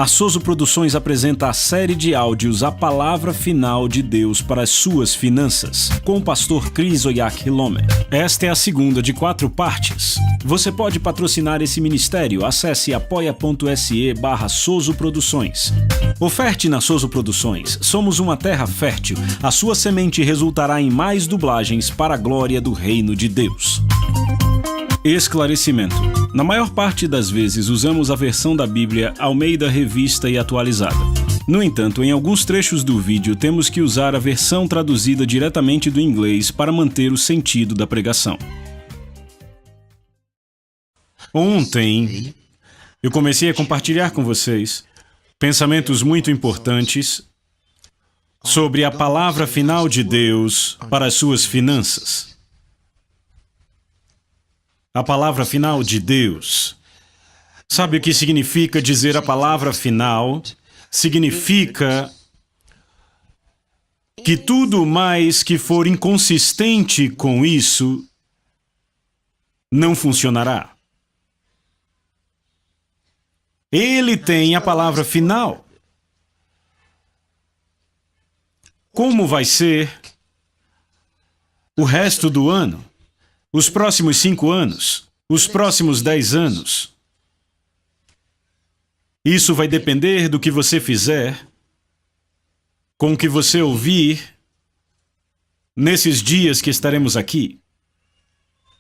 A Soso Produções apresenta a série de áudios A Palavra Final de Deus para as Suas Finanças, com o pastor Chris Oyakhilome. Esta é a segunda de 4 partes. Você pode patrocinar esse ministério. Acesse apoia.se/Soso Produções. Oferte na Soso Produções. Somos uma terra fértil. A sua semente resultará em mais dublagens para a glória do Reino de Deus. Esclarecimento. Na maior parte das vezes usamos a versão da Bíblia Almeida Revista e Atualizada. No entanto, em alguns trechos do vídeo temos que usar a versão traduzida diretamente do inglês para manter o sentido da pregação. Ontem, eu comecei a compartilhar com vocês pensamentos muito importantes sobre a palavra final de Deus para as suas finanças. A palavra final de Deus. Sabe o que significa dizer a palavra final? Significa que tudo mais que for inconsistente com isso não funcionará. Ele tem a palavra final. Como vai ser o resto do ano? Os próximos 5 anos? Os próximos 10 anos? Isso vai depender do que você fizer, com o que você ouvir, nesses dias que estaremos aqui.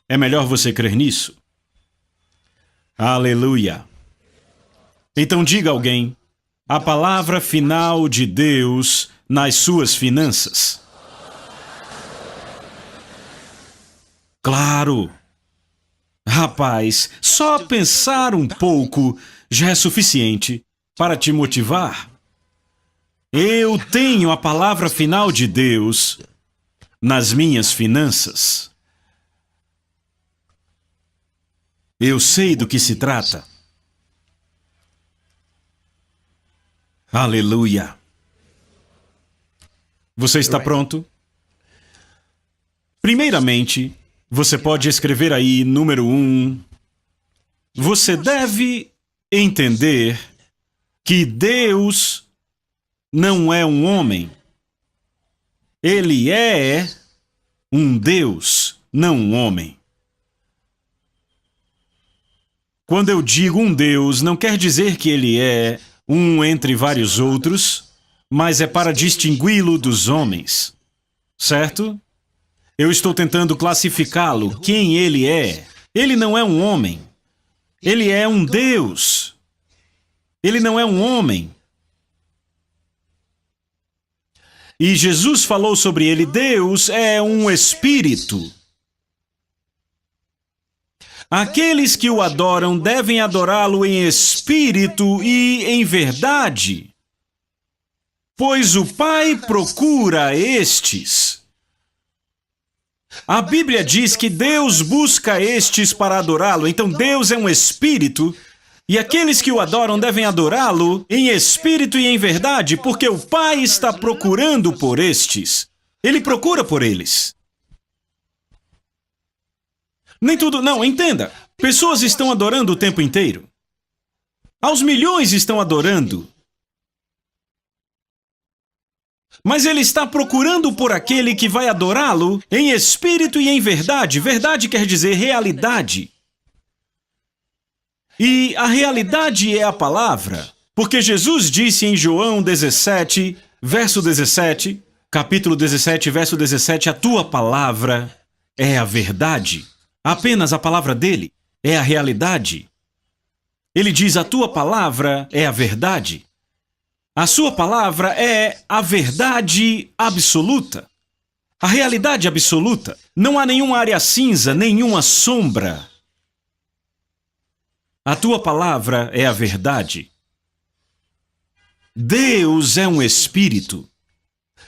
É melhor você crer nisso. Aleluia! Então diga a alguém, a palavra final de Deus nas suas finanças. Claro! Rapaz, só pensar um pouco já é suficiente para te motivar. Eu tenho a palavra final de Deus nas minhas finanças. Eu sei do que se trata. Aleluia! Você está pronto? Primeiramente, você pode escrever aí, número 1. Você deve entender que Deus não é um homem. Ele é um Deus, não um homem. Quando eu digo um Deus, não quer dizer que ele é um entre vários outros, mas é para distingui-lo dos homens. Certo? Eu estou tentando classificá-lo, quem ele é. Ele não é um homem. Ele é um Deus. Ele não é um homem. E Jesus falou sobre ele, Deus é um espírito. Aqueles que o adoram devem adorá-lo em espírito e em verdade, pois o Pai procura estes. A Bíblia diz que Deus busca estes para adorá-lo. Então Deus é um espírito e aqueles que o adoram devem adorá-lo em espírito e em verdade, porque o Pai está procurando por estes. Ele procura por eles. Nem tudo... Não, entenda. Pessoas estão adorando o tempo inteiro. Aos milhões estão adorando. Mas ele está procurando por aquele que vai adorá-lo em espírito e em verdade. Verdade quer dizer realidade. E a realidade é a palavra. Porque Jesus disse em João 17, verso 17, capítulo 17, verso 17, a tua palavra é a verdade. Apenas a palavra dele é a realidade. Ele diz, a tua palavra é a verdade. A sua palavra é a verdade absoluta. A realidade absoluta. Não há nenhuma área cinza, nenhuma sombra. A tua palavra é a verdade. Deus é um espírito.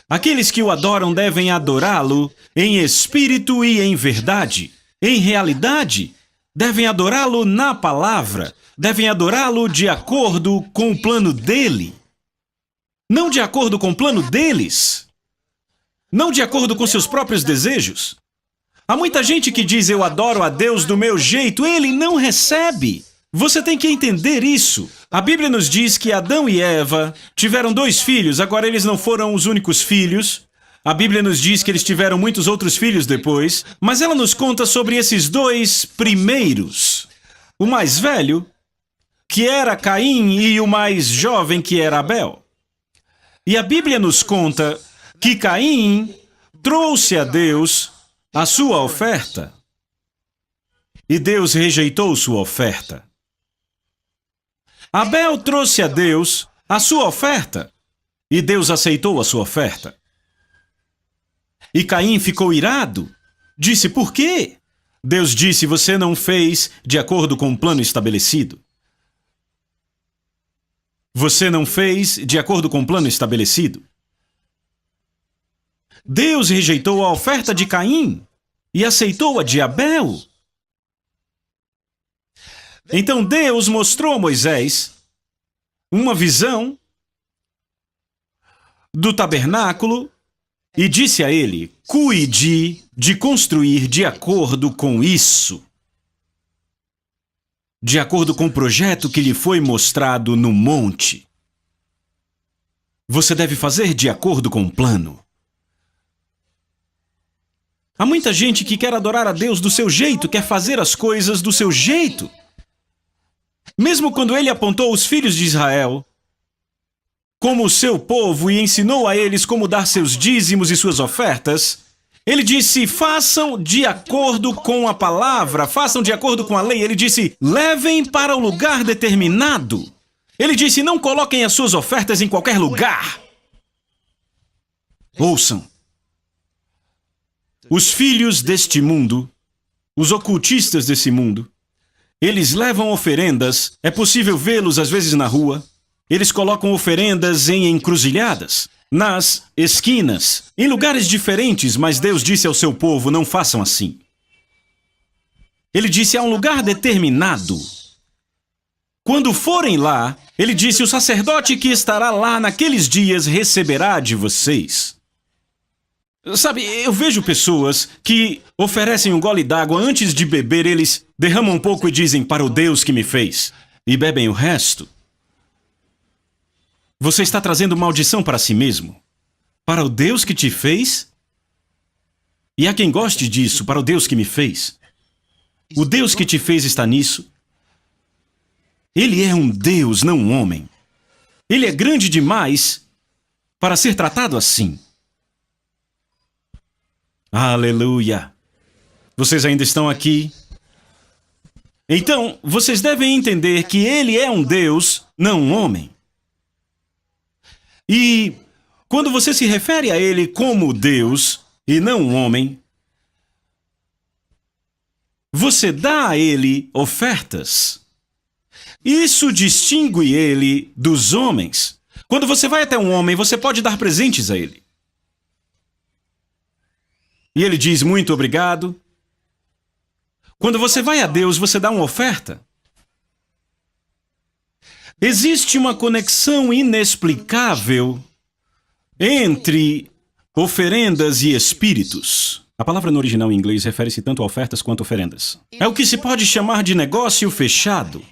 Aqueles que o adoram devem adorá-lo em espírito e em verdade. Em realidade, devem adorá-lo na palavra. Devem adorá-lo de acordo com o plano dele. Não de acordo com o plano deles. Não de acordo com seus próprios desejos. Há muita gente que diz, eu adoro a Deus do meu jeito. Ele não recebe. Você tem que entender isso. A Bíblia nos diz que Adão e Eva tiveram 2 filhos, agora eles não foram os únicos filhos. A Bíblia nos diz que eles tiveram muitos outros filhos depois, mas ela nos conta sobre esses 2 primeiros. O mais velho, que era Caim, e o mais jovem, que era Abel. E a Bíblia nos conta que Caim trouxe a Deus a sua oferta. E Deus rejeitou sua oferta. Abel trouxe a Deus a sua oferta. E Deus aceitou a sua oferta. E Caim ficou irado. Disse, por quê? Deus disse, você não fez de acordo com o plano estabelecido. Você não fez de acordo com o plano estabelecido. Deus rejeitou a oferta de Caim e aceitou a de Abel. Então Deus mostrou a Moisés uma visão do tabernáculo e disse a ele, cuide de construir de acordo com isso. De acordo com o projeto que lhe foi mostrado no monte. Você deve fazer de acordo com o plano. Há muita gente que quer adorar a Deus do seu jeito, quer fazer as coisas do seu jeito. Mesmo quando ele apontou os filhos de Israel como o seu povo e ensinou a eles como dar seus dízimos e suas ofertas, ele disse, façam de acordo com a palavra, façam de acordo com a lei. Ele disse, levem para o lugar determinado. Ele disse, não coloquem as suas ofertas em qualquer lugar. Ouçam. Os filhos deste mundo, os ocultistas desse mundo, eles levam oferendas, é possível vê-los às vezes na rua. Eles colocam oferendas em encruzilhadas, nas esquinas, em lugares diferentes, mas Deus disse ao seu povo, não façam assim. Ele disse, há um lugar determinado. Quando forem lá, ele disse, o sacerdote que estará lá naqueles dias receberá de vocês. Sabe, eu vejo pessoas que oferecem um gole d'água antes de beber, eles derramam um pouco e dizem, para o Deus que me fez, e bebem o resto. Você está trazendo maldição para si mesmo. Para o Deus que te fez? E há quem goste disso, para o Deus que me fez. O Deus que te fez está nisso. Ele é um Deus, não um homem. Ele é grande demais para ser tratado assim. Aleluia! Vocês ainda estão aqui? Então, vocês devem entender que ele é um Deus, não um homem. E quando você se refere a ele como Deus e não um homem, você dá a ele ofertas. Isso distingue ele dos homens. Quando você vai até um homem, você pode dar presentes a ele. E ele diz muito obrigado. Quando você vai a Deus, você dá uma oferta. Existe uma conexão inexplicável entre oferendas e espíritos. A palavra no original em inglês refere-se tanto a ofertas quanto a oferendas. É o que se pode chamar de negócio fechado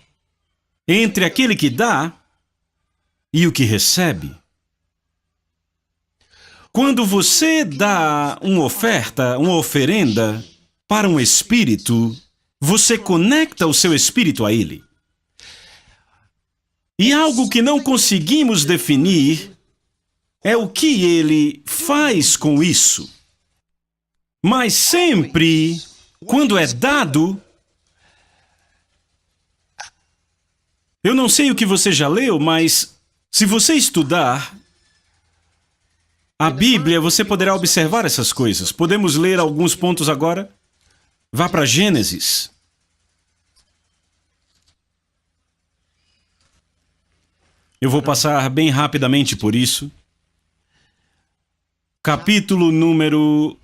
entre aquele que dá e o que recebe. Quando você dá uma oferta, uma oferenda para um espírito, você conecta o seu espírito a ele. E algo que não conseguimos definir é o que ele faz com isso. Mas sempre, quando é dado, eu não sei o que você já leu, mas se você estudar a Bíblia, você poderá observar essas coisas. Podemos ler alguns pontos agora? Vá para Gênesis. Eu vou passar bem rapidamente por isso. Capítulo número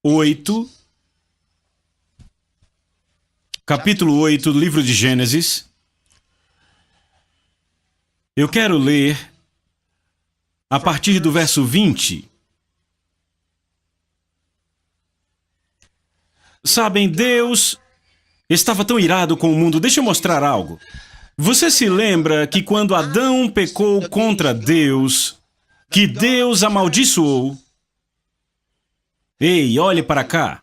8. Capítulo 8 do livro de Gênesis. Eu quero ler a partir do verso 20. Sabem, Deus Estava tão irado com o mundo. Deixa eu mostrar algo. Você se lembra que quando Adão pecou contra Deus, que Deus amaldiçoou? Ei, olhe para cá.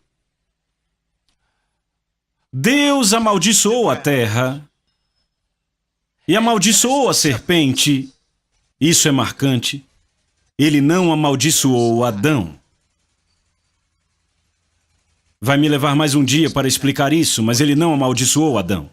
Deus amaldiçoou a terra e amaldiçoou a serpente. Isso é marcante. Ele não amaldiçoou Adão. Vai me levar mais um dia para explicar isso, mas ele não amaldiçoou Adão.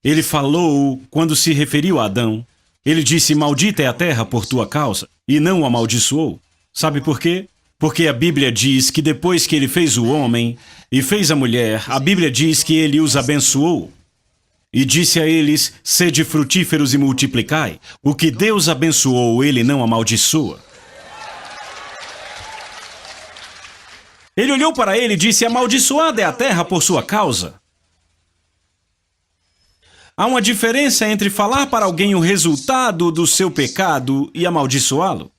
Ele falou, quando se referiu a Adão, ele disse, maldita é a terra por tua causa, e não o amaldiçoou. Sabe por quê? Porque a Bíblia diz que depois que ele fez o homem e fez a mulher, a Bíblia diz que ele os abençoou. E disse a eles, sede frutíferos e multiplicai. O que Deus abençoou, ele não amaldiçoa. Ele olhou para ele e disse, amaldiçoada é a terra por sua causa. Há uma diferença entre falar para alguém o resultado do seu pecado e amaldiçoá-lo.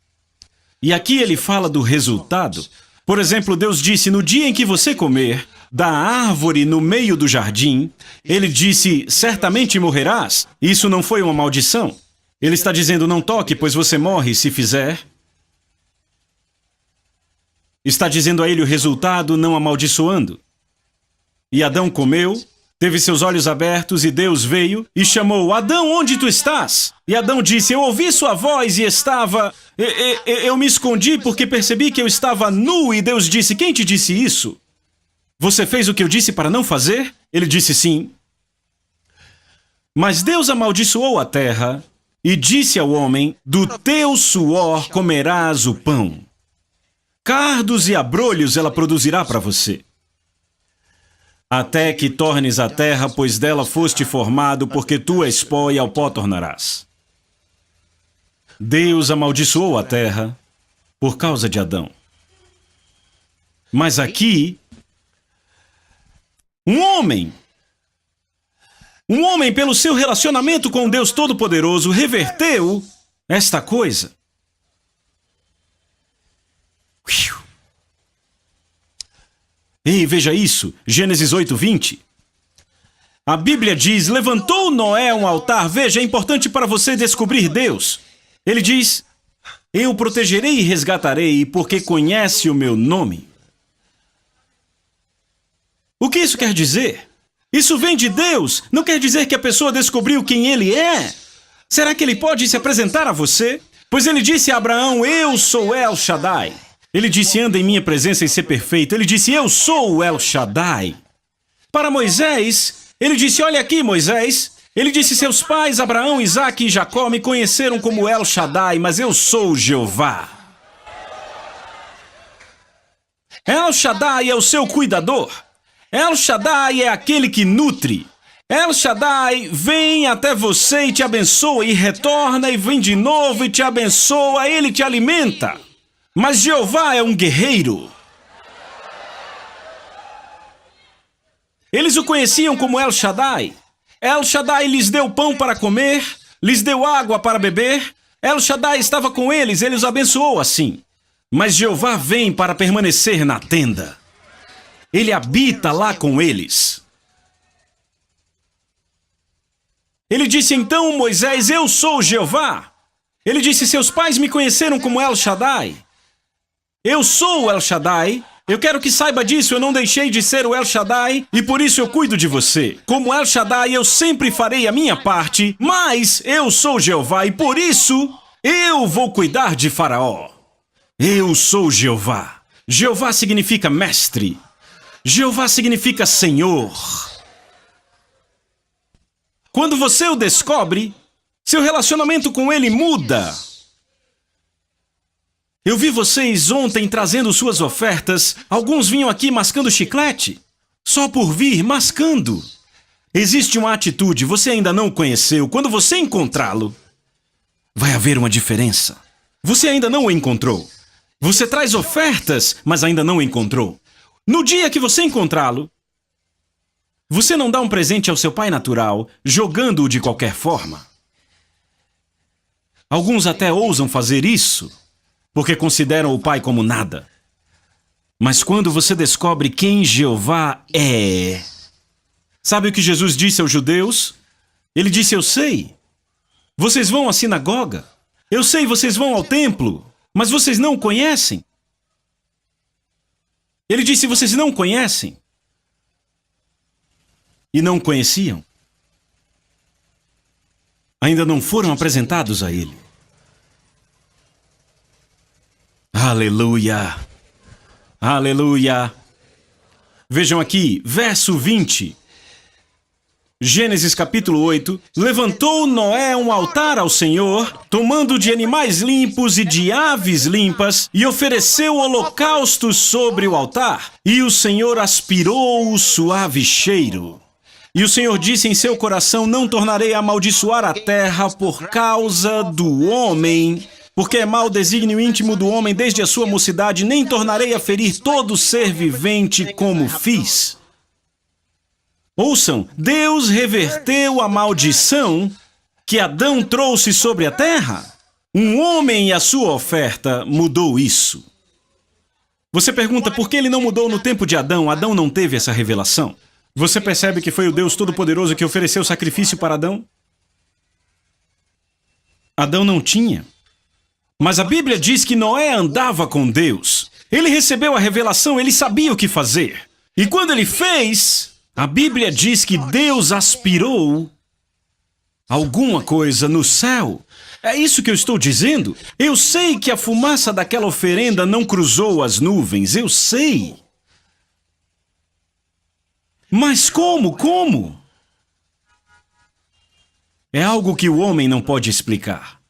E aqui ele fala do resultado. Por exemplo, Deus disse, no dia em que você comer da árvore no meio do jardim, ele disse, certamente morrerás. Isso não foi uma maldição. Ele está dizendo, não toque, pois você morre se fizer. Está dizendo a ele o resultado, não amaldiçoando. E Adão comeu, teve seus olhos abertos e Deus veio e chamou, Adão, onde tu estás? E Adão disse, eu ouvi sua voz e estava... Eu me escondi porque percebi que eu estava nu e Deus disse, quem te disse isso? Você fez o que eu disse para não fazer? Ele disse sim. Mas Deus amaldiçoou a terra e disse ao homem, do teu suor comerás o pão. Cardos e abrolhos ela produzirá para você. Até que tornes a terra, pois dela foste formado, porque tu és pó e ao pó tornarás. Deus amaldiçoou a terra por causa de Adão. Mas aqui, um homem, pelo seu relacionamento com Deus Todo-Poderoso, reverteu esta coisa. Ei, veja isso, Gênesis 8:20. A Bíblia diz, levantou Noé um altar. Veja, é importante para você descobrir Deus. Ele diz, eu protegerei e resgatarei, porque conhece o meu nome. O que isso quer dizer? Isso vem de Deus, não quer dizer que a pessoa descobriu quem ele é. Será que ele pode se apresentar a você? Pois ele disse a Abraão, eu sou El Shaddai. Ele disse, anda em minha presença e ser perfeito. Ele disse, eu sou o El Shaddai. Para Moisés, ele disse, olha aqui, Moisés. Ele disse, seus pais, Abraão, Isaque e Jacó, me conheceram como El Shaddai, mas eu sou Jeová. El Shaddai é o seu cuidador. El Shaddai é aquele que nutre. El Shaddai vem até você e te abençoa, e retorna e vem de novo e te abençoa, ele te alimenta. Mas Jeová é um guerreiro. Eles o conheciam como El Shaddai. El Shaddai lhes deu pão para comer, lhes deu água para beber. El Shaddai estava com eles, ele os abençoou assim. Mas Jeová vem para permanecer na tenda. Ele habita lá com eles. Ele disse então, Moisés, eu sou Jeová. Ele disse, seus pais me conheceram como El Shaddai. Eu sou o El Shaddai. Eu quero que saiba disso, eu não deixei de ser o El Shaddai e por isso eu cuido de você. Como El Shaddai, eu sempre farei a minha parte, mas eu sou Jeová e por isso eu vou cuidar de Faraó. Eu sou Jeová. Jeová significa mestre. Jeová significa Senhor. Quando você o descobre, seu relacionamento com ele muda. Eu vi vocês ontem trazendo suas ofertas. Alguns vinham aqui mascando chiclete. Só por vir, mascando. Existe uma atitude, você ainda não o conheceu. Quando você encontrá-lo, vai haver uma diferença. Você ainda não o encontrou. Você traz ofertas, mas ainda não o encontrou. No dia que você encontrá-lo, você não dá um presente ao seu pai natural, jogando-o de qualquer forma. Alguns até ousam fazer isso, porque consideram o pai como nada. Mas quando você descobre quem Jeová é... Sabe o que Jesus disse aos judeus? Ele disse, eu sei. Vocês vão à sinagoga. Eu sei, vocês vão ao templo. Mas vocês não o conhecem. Ele disse, vocês não o conhecem. E não o conheciam. Ainda não foram apresentados a ele. Aleluia! Aleluia! Vejam aqui, verso 20. Gênesis capítulo 8. Levantou Noé um altar ao Senhor, tomando de animais limpos e de aves limpas, e ofereceu holocaustos sobre o altar. E o Senhor aspirou o suave cheiro. E o Senhor disse em seu coração, não tornarei a amaldiçoar a terra por causa do homem, porque é mau o desígnio íntimo do homem desde a sua mocidade, nem tornarei a ferir todo ser vivente como fiz. Ouçam, Deus reverteu a maldição que Adão trouxe sobre a terra. Um homem e a sua oferta mudou isso. Você pergunta por que ele não mudou no tempo de Adão? Adão não teve essa revelação. Você percebe que foi o Deus Todo-Poderoso que ofereceu sacrifício para Adão? Adão não tinha. Mas a Bíblia diz que Noé andava com Deus. Ele recebeu a revelação, ele sabia o que fazer. E quando ele fez, a Bíblia diz que Deus aspirou alguma coisa no céu. É isso que eu estou dizendo. Eu sei que a fumaça daquela oferenda não cruzou as nuvens, eu sei. Mas como? Como? É algo que o homem não pode explicar.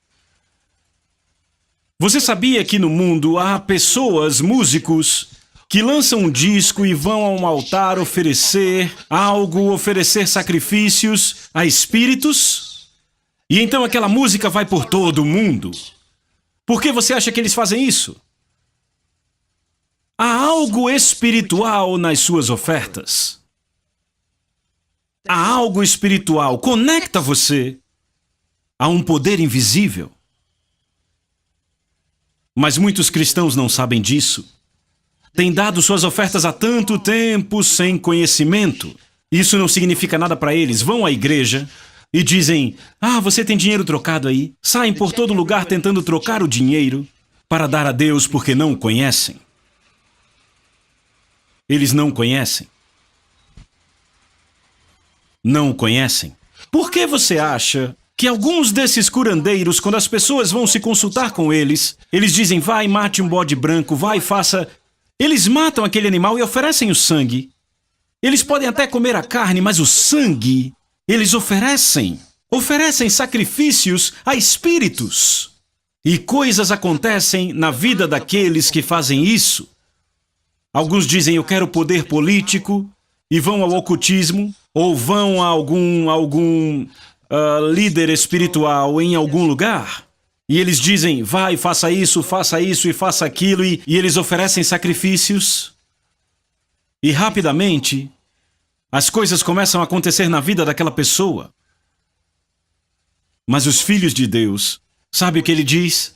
Você sabia que no mundo há pessoas, músicos, que lançam um disco e vão a um altar oferecer algo, oferecer sacrifícios a espíritos? E então aquela música vai por todo o mundo. Por que você acha que eles fazem isso? Há algo espiritual nas suas ofertas. Há algo espiritual. Conecta você a um poder invisível. Mas muitos cristãos não sabem disso. Têm dado suas ofertas há tanto tempo sem conhecimento. Isso não significa nada para eles. Vão à igreja e dizem, você tem dinheiro trocado aí? Saem por todo lugar tentando trocar o dinheiro para dar a Deus porque não o conhecem. Eles não o conhecem. Não o conhecem? Por que você acha que alguns desses curandeiros, quando as pessoas vão se consultar com eles, eles dizem, vai, mate um bode branco, vai, faça... Eles matam aquele animal e oferecem o sangue. Eles podem até comer a carne, mas o sangue, eles oferecem. Oferecem sacrifícios a espíritos. E coisas acontecem na vida daqueles que fazem isso. Alguns dizem, eu quero poder político, e vão ao ocultismo, ou vão a algum líder espiritual em algum lugar. E eles dizem, vai, faça isso e faça aquilo, e eles oferecem sacrifícios. E rapidamente, as coisas começam a acontecer na vida daquela pessoa. Mas os filhos de Deus, sabe o que ele diz?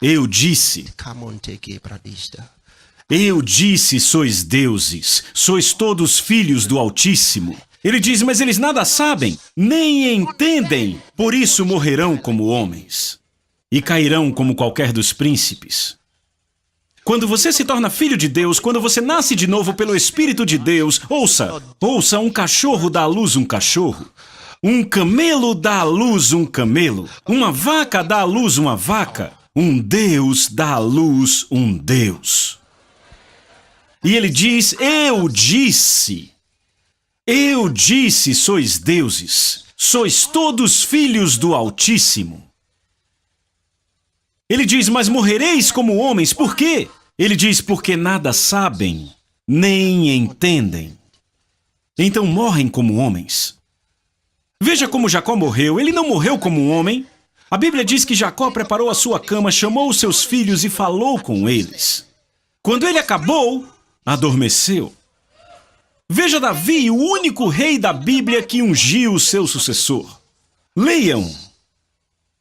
Eu disse. Eu disse, sois deuses, sois todos filhos do Altíssimo. Ele diz, mas eles nada sabem, nem entendem, por isso morrerão como homens. E cairão como qualquer dos príncipes. Quando você se torna filho de Deus, quando você nasce de novo pelo Espírito de Deus, ouça, um cachorro dá à luz um cachorro. Um camelo dá à luz um camelo. Uma vaca dá à luz uma vaca. Um Deus dá à luz um Deus. E ele diz, eu disse, sois deuses, sois todos filhos do Altíssimo. Ele diz, mas morrereis como homens, por quê? Ele diz, porque nada sabem, nem entendem. Então morrem como homens. Veja como Jacó morreu, ele não morreu como um homem. A Bíblia diz que Jacó preparou a sua cama, chamou os seus filhos e falou com eles. Quando ele acabou, adormeceu. Veja Davi, o único rei da Bíblia que ungiu o seu sucessor. Leiam.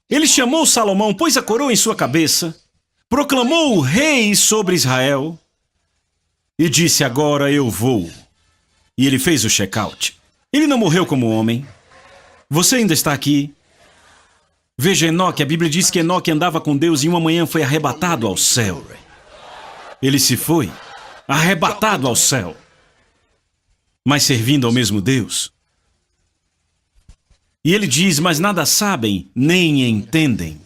Ele chamou Salomão, pôs a coroa em sua cabeça, proclamou o rei sobre Israel. e disse: agora eu vou. E ele fez o check-out. Ele não morreu como homem. Você ainda está aqui. Veja Enoque, a Bíblia diz que Enoque andava com Deus e uma manhã foi arrebatado ao céu. Ele se foi, arrebatado ao céu, mas servindo ao mesmo Deus. E ele diz: mas nada sabem, nem entendem.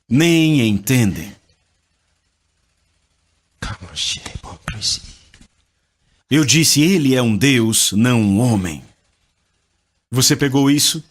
Nem entendem. Eu disse: ele é um Deus, não um homem. Você pegou isso?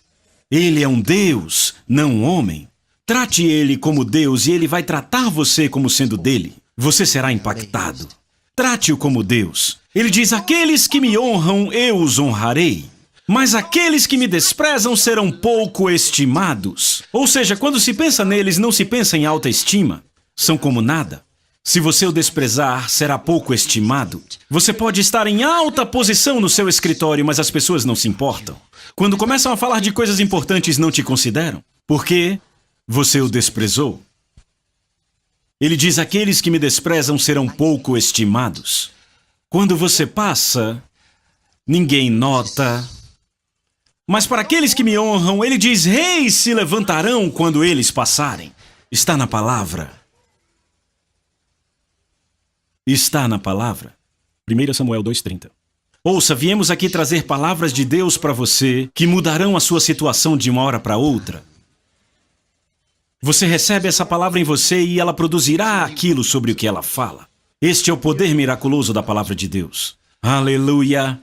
Ele é um Deus, não um homem. Trate ele como Deus e ele vai tratar você como sendo dele. Você será impactado. Trate-o como Deus. Ele diz: aqueles que me honram, eu os honrarei. Mas aqueles que me desprezam serão pouco estimados. Ou seja, quando se pensa neles, não se pensa em alta estima. São como nada. Se você o desprezar, será pouco estimado. Você pode estar em alta posição no seu escritório, mas as pessoas não se importam. Quando começam a falar de coisas importantes, não te consideram. Por quê? Você o desprezou. Ele diz: aqueles que me desprezam serão pouco estimados. Quando você passa, ninguém nota. Mas para aqueles que me honram, ele diz: reis se levantarão quando eles passarem. Está na palavra. Está na palavra. 1 Samuel 2,30. Ouça, viemos aqui trazer palavras de Deus para você que mudarão a sua situação de uma hora para outra. Você recebe essa palavra em você e ela produzirá aquilo sobre o que ela fala. Este é o poder miraculoso da palavra de Deus. Aleluia!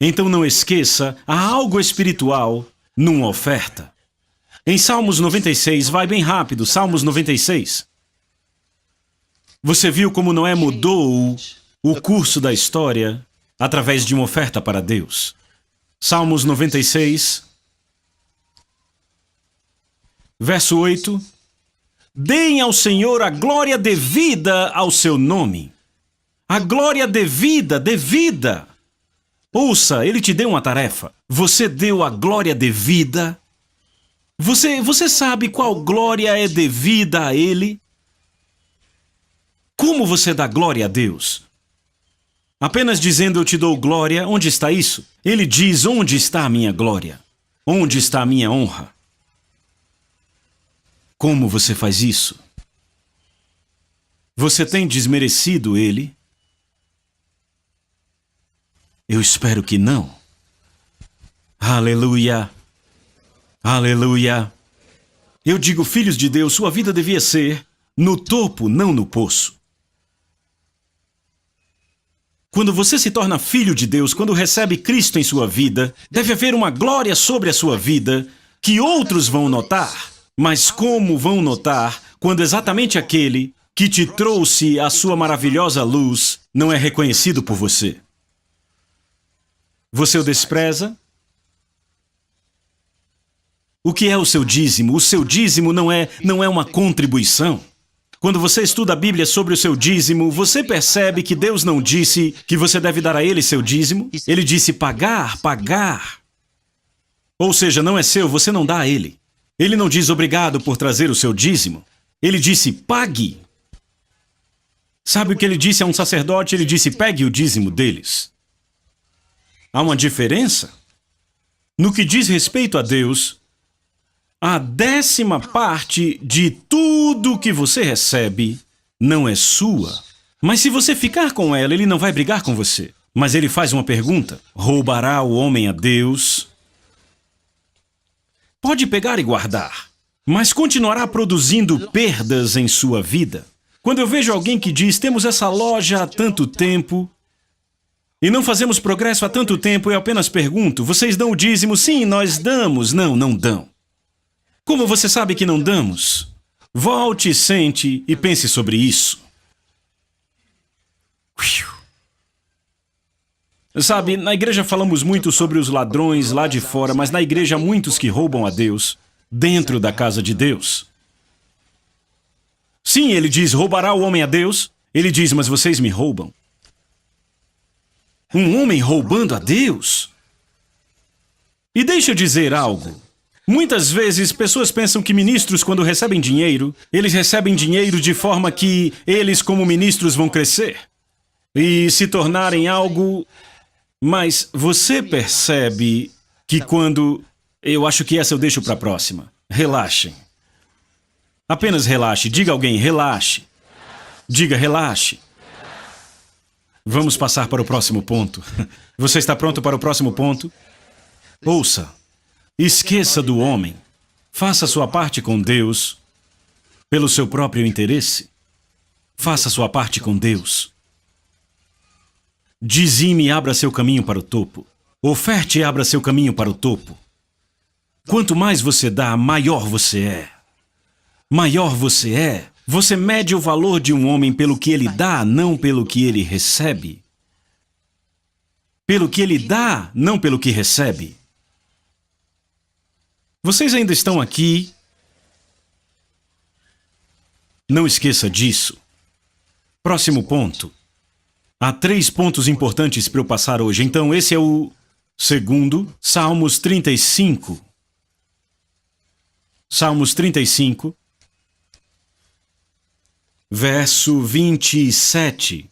Então não esqueça, há algo espiritual numa oferta. Em Salmos 96, vai bem rápido, Salmos 96. Você viu como Noé mudou o curso da história através de uma oferta para Deus. Salmos 96, verso 8. Deem ao Senhor a glória devida ao seu nome. A glória devida. Ouça, ele te deu uma tarefa. Você deu a glória devida. Você sabe qual glória é devida a ele? Como você dá glória a Deus? Apenas dizendo eu te dou glória, onde está isso? Ele diz: onde está a minha glória? Onde está a minha honra? Como você faz isso? Você tem desmerecido ele? Eu espero que não. Aleluia! Aleluia! Eu digo, filhos de Deus, sua vida devia ser no topo, não no poço. Quando você se torna filho de Deus, quando recebe Cristo em sua vida, deve haver uma glória sobre a sua vida que outros vão notar. Mas como vão notar quando exatamente aquele que te trouxe a sua maravilhosa luz não é reconhecido por você? Você o despreza? O que é o seu dízimo? O seu dízimo não é uma contribuição. Quando você estuda a Bíblia sobre o seu dízimo, você percebe que Deus não disse que você deve dar a ele seu dízimo. Ele disse pagar. Ou seja, não é seu, você não dá a ele. Ele não diz obrigado por trazer o seu dízimo. Ele disse pague. Sabe o que ele disse a um sacerdote? Ele disse pegue o dízimo deles. Há uma diferença? No que diz respeito a Deus, a 10ª de tudo que você recebe não é sua. Mas se você ficar com ela, ele não vai brigar com você. Mas ele faz uma pergunta: roubará o homem a Deus? Pode pegar e guardar, mas continuará produzindo perdas em sua vida. Quando eu vejo alguém que diz, temos essa loja há tanto tempo e não fazemos progresso há tanto tempo, eu apenas pergunto, vocês dão o dízimo? Sim, nós damos. Não, não dão. Como você sabe que não damos? Volte, sente e pense sobre isso. Sabe, na igreja falamos muito sobre os ladrões lá de fora, mas na igreja há muitos que roubam a Deus dentro da casa de Deus. Sim, ele diz, roubará o homem a Deus? Ele diz, mas vocês me roubam. Um homem roubando a Deus? E deixa eu dizer algo. Muitas vezes, pessoas pensam que ministros, quando recebem dinheiro, eles recebem dinheiro de forma que eles, como ministros, vão crescer e se tornarem algo. Mas você percebe que quando... Eu acho que essa eu deixo para a próxima. Relaxem. Apenas relaxe. Diga a alguém, relaxe. Diga, relaxe. Vamos passar para o próximo ponto. Você está pronto para o próximo ponto? Ouça. Esqueça do homem. Faça sua parte com Deus pelo seu próprio interesse. Faça sua parte com Deus. Dizime e abra seu caminho para o topo. Oferte e abra seu caminho para o topo. Quanto mais você dá, maior você é. Maior você é. Você mede o valor de um homem pelo que ele dá, não pelo que ele recebe. Pelo que ele dá, não pelo que recebe. Vocês ainda estão aqui? Não esqueça disso. Próximo ponto. Há 3 pontos importantes para eu passar hoje. Então, esse é o segundo. Salmos 35. Salmos 35. Verso 27.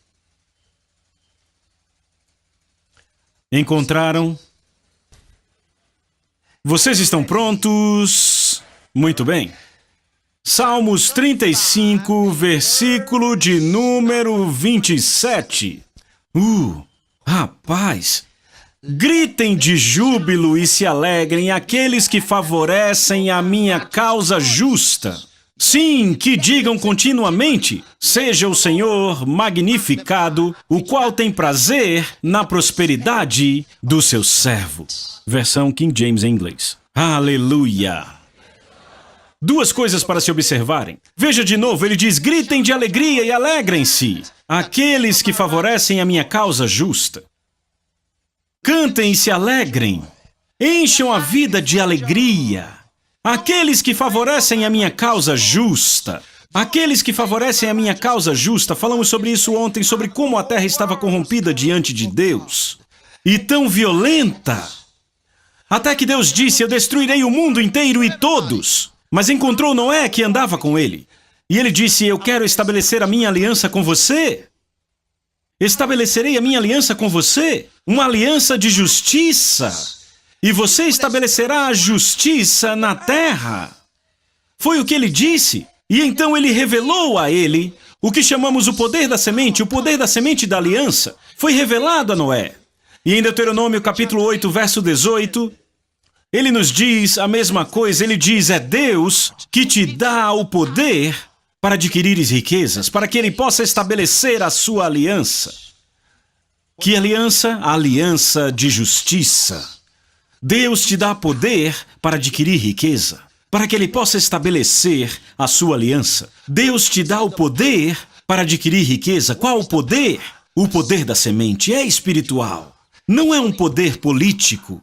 Encontraram? Vocês estão prontos? Muito bem. Salmos 35, versículo de número 27. Rapaz! Gritem de júbilo e se alegrem aqueles que favorecem a minha causa justa. Sim, que digam continuamente, seja o Senhor magnificado, o qual tem prazer na prosperidade do seu servo. Versão King James em inglês. Aleluia! 2 coisas para se observarem. Veja de novo, ele diz, gritem de alegria e alegrem-se, aqueles que favorecem a minha causa justa. Cantem e se alegrem, encham a vida de alegria. Aqueles que favorecem a minha causa justa. Aqueles que favorecem a minha causa justa. Falamos sobre isso ontem, sobre como a terra estava corrompida diante de Deus. E tão violenta. Até que Deus disse, eu destruirei o mundo inteiro e todos. Mas encontrou Noé que andava com ele. E ele disse, eu quero estabelecer a minha aliança com você. Estabelecerei a minha aliança com você. Uma aliança de justiça. E você estabelecerá a justiça na terra. Foi o que ele disse. E então ele revelou a ele o que chamamos o poder da semente da aliança. Foi revelado a Noé. E em Deuteronômio capítulo 8, verso 18, ele nos diz a mesma coisa. Ele diz, é Deus que te dá o poder para adquirires riquezas, para que ele possa estabelecer a sua aliança. Que aliança? A aliança de justiça. Deus te dá poder para adquirir riqueza, para que ele possa estabelecer a sua aliança. Deus te dá o poder para adquirir riqueza. Qual o poder? O poder da semente é espiritual. Não é um poder político.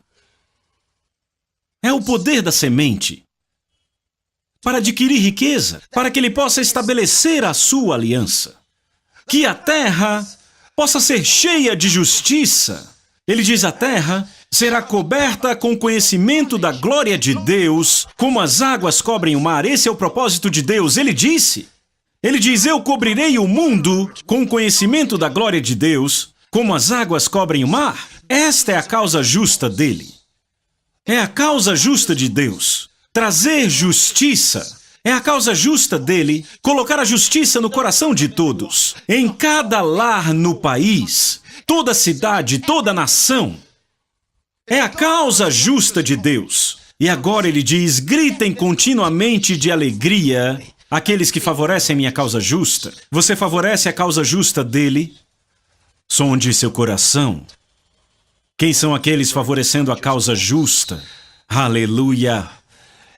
É o poder da semente. Para adquirir riqueza, para que ele possa estabelecer a sua aliança. Que a terra possa ser cheia de justiça. Ele diz, a terra será coberta com conhecimento da glória de Deus, como as águas cobrem o mar. Esse é o propósito de Deus. Ele disse. Ele diz, eu cobrirei o mundo com conhecimento da glória de Deus, como as águas cobrem o mar. Esta é a causa justa dele. É a causa justa de Deus. Trazer justiça. É a causa justa dele, colocar a justiça no coração de todos. Em cada lar no país, toda cidade, toda nação. É a causa justa de Deus. E agora ele diz, gritem continuamente de alegria aqueles que favorecem minha causa justa. Você favorece a causa justa dele? Sonde seu coração. Quem são aqueles favorecendo a causa justa? Aleluia!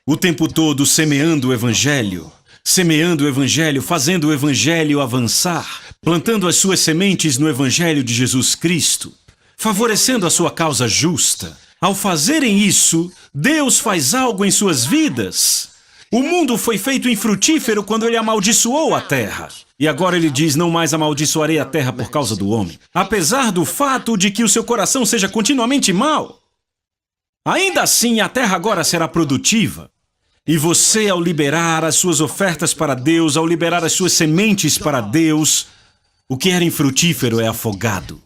O tempo todo semeando o evangelho, fazendo o evangelho avançar, plantando as suas sementes no evangelho de Jesus Cristo, favorecendo a sua causa justa. Ao fazerem isso, Deus faz algo em suas vidas. O mundo foi feito infrutífero quando ele amaldiçoou a terra. E agora ele diz, não mais amaldiçoarei a terra por causa do homem. Apesar do fato de que o seu coração seja continuamente mau. Ainda assim, a terra agora será produtiva. E você, ao liberar as suas ofertas para Deus, ao liberar as suas sementes para Deus, o que era infrutífero é afogado.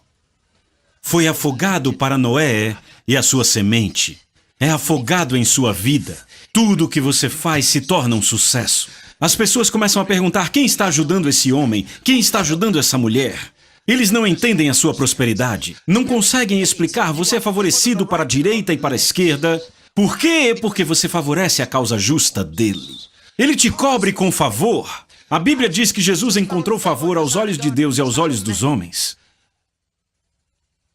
Foi afogado para Noé e a sua semente. É afogado em sua vida. Tudo o que você faz se torna um sucesso. As pessoas começam a perguntar quem está ajudando esse homem, quem está ajudando essa mulher. Eles não entendem a sua prosperidade. Não conseguem explicar, você é favorecido para a direita e para a esquerda. Por quê? Porque você favorece a causa justa dele. Ele te cobre com favor. A Bíblia diz que Jesus encontrou favor aos olhos de Deus e aos olhos dos homens.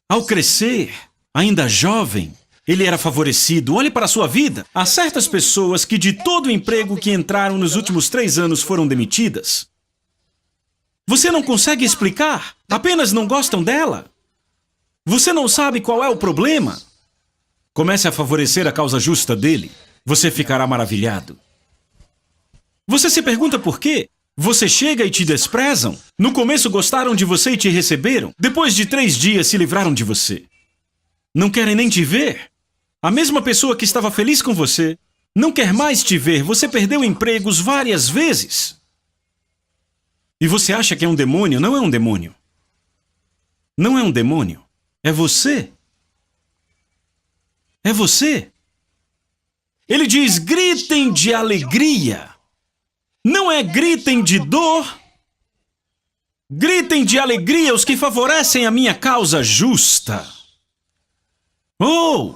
Ao crescer, ainda jovem, ele era favorecido. Olhe para a sua vida. Há certas pessoas que de todo o emprego que entraram nos últimos 3 anos foram demitidas. Você não consegue explicar. Apenas não gostam dela. Você não sabe qual é o problema. Comece a favorecer a causa justa dele. Você ficará maravilhado. Você se pergunta por quê? Você chega e te desprezam. No começo gostaram de você e te receberam. Depois de 3 dias se livraram de você. Não querem nem te ver. A mesma pessoa que estava feliz com você não quer mais te ver. Você perdeu empregos várias vezes. E você acha que é um demônio? Não é um demônio. Não é um demônio. É você. É você. Ele diz, gritem de alegria. Não é gritem de dor. Gritem de alegria os que favorecem a minha causa justa. Oh!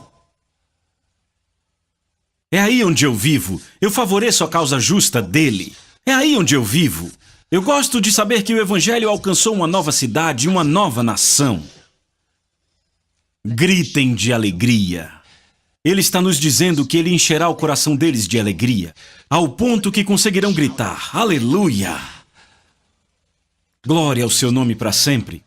É aí onde eu vivo. Eu favoreço a causa justa dele. É aí onde eu vivo. Eu gosto de saber que o Evangelho alcançou uma nova cidade, uma nova nação. Gritem de alegria. Ele está nos dizendo que ele encherá o coração deles de alegria, ao ponto que conseguirão gritar, aleluia! Glória ao seu nome para sempre.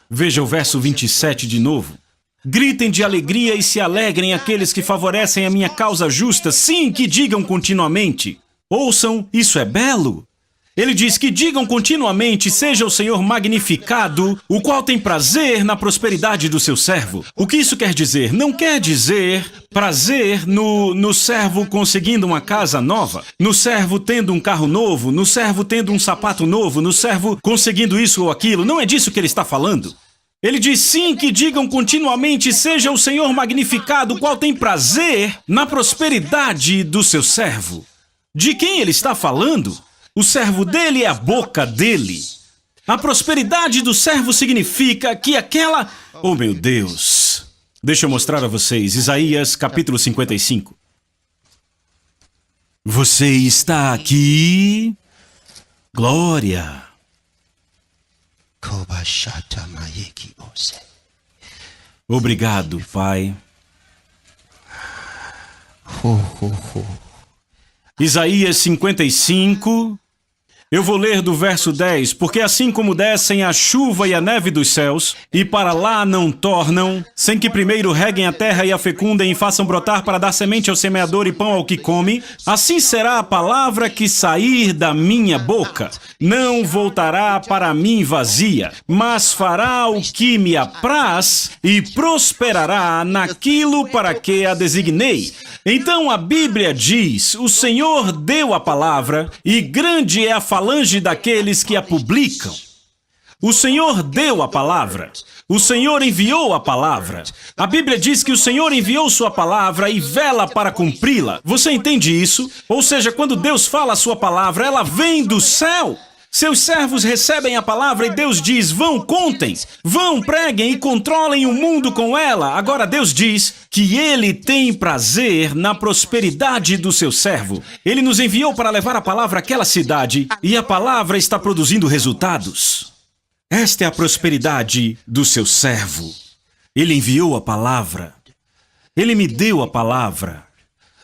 Veja o verso 27 de novo. Gritem de alegria e se alegrem aqueles que favorecem a minha causa justa, sim, que digam continuamente. Ouçam, isso é belo. Ele diz que digam continuamente, seja o Senhor magnificado, o qual tem prazer na prosperidade do seu servo. O que isso quer dizer? Não quer dizer prazer no servo conseguindo uma casa nova, no servo tendo um carro novo, no servo tendo um sapato novo, no servo conseguindo isso ou aquilo. Não é disso que ele está falando. Ele diz sim, que digam continuamente, seja o Senhor magnificado, o qual tem prazer na prosperidade do seu servo. De quem ele está falando? O servo dele é a boca dele. A prosperidade do servo significa que aquela... Oh, meu Deus! Deixa eu mostrar a vocês. Isaías, capítulo 55. Você está aqui? Glória! Obrigado, Pai. Isaías 55, eu vou ler do verso 10, porque assim como descem a chuva e a neve dos céus, e para lá não tornam, sem que primeiro reguem a terra e a fecundem e façam brotar para dar semente ao semeador e pão ao que come, assim será a palavra que sair da minha boca. Não voltará para mim vazia, mas fará o que me apraz e prosperará naquilo para que a designei. Então a Bíblia diz, o Senhor deu a palavra e grande é a falange daqueles que a publicam. O Senhor deu a palavra. O Senhor enviou a palavra. A Bíblia diz que o Senhor enviou sua palavra e vela para cumpri-la. Você entende isso? Ou seja, quando Deus fala a sua palavra, ela vem do céu. Seus servos recebem a palavra e Deus diz, vão, contem, vão, preguem e controlem o mundo com ela. Agora Deus diz que Ele tem prazer na prosperidade do seu servo. Ele nos enviou para levar a palavra àquela cidade e a palavra está produzindo resultados. Esta é a prosperidade do seu servo. Ele enviou a palavra. Ele me deu a palavra.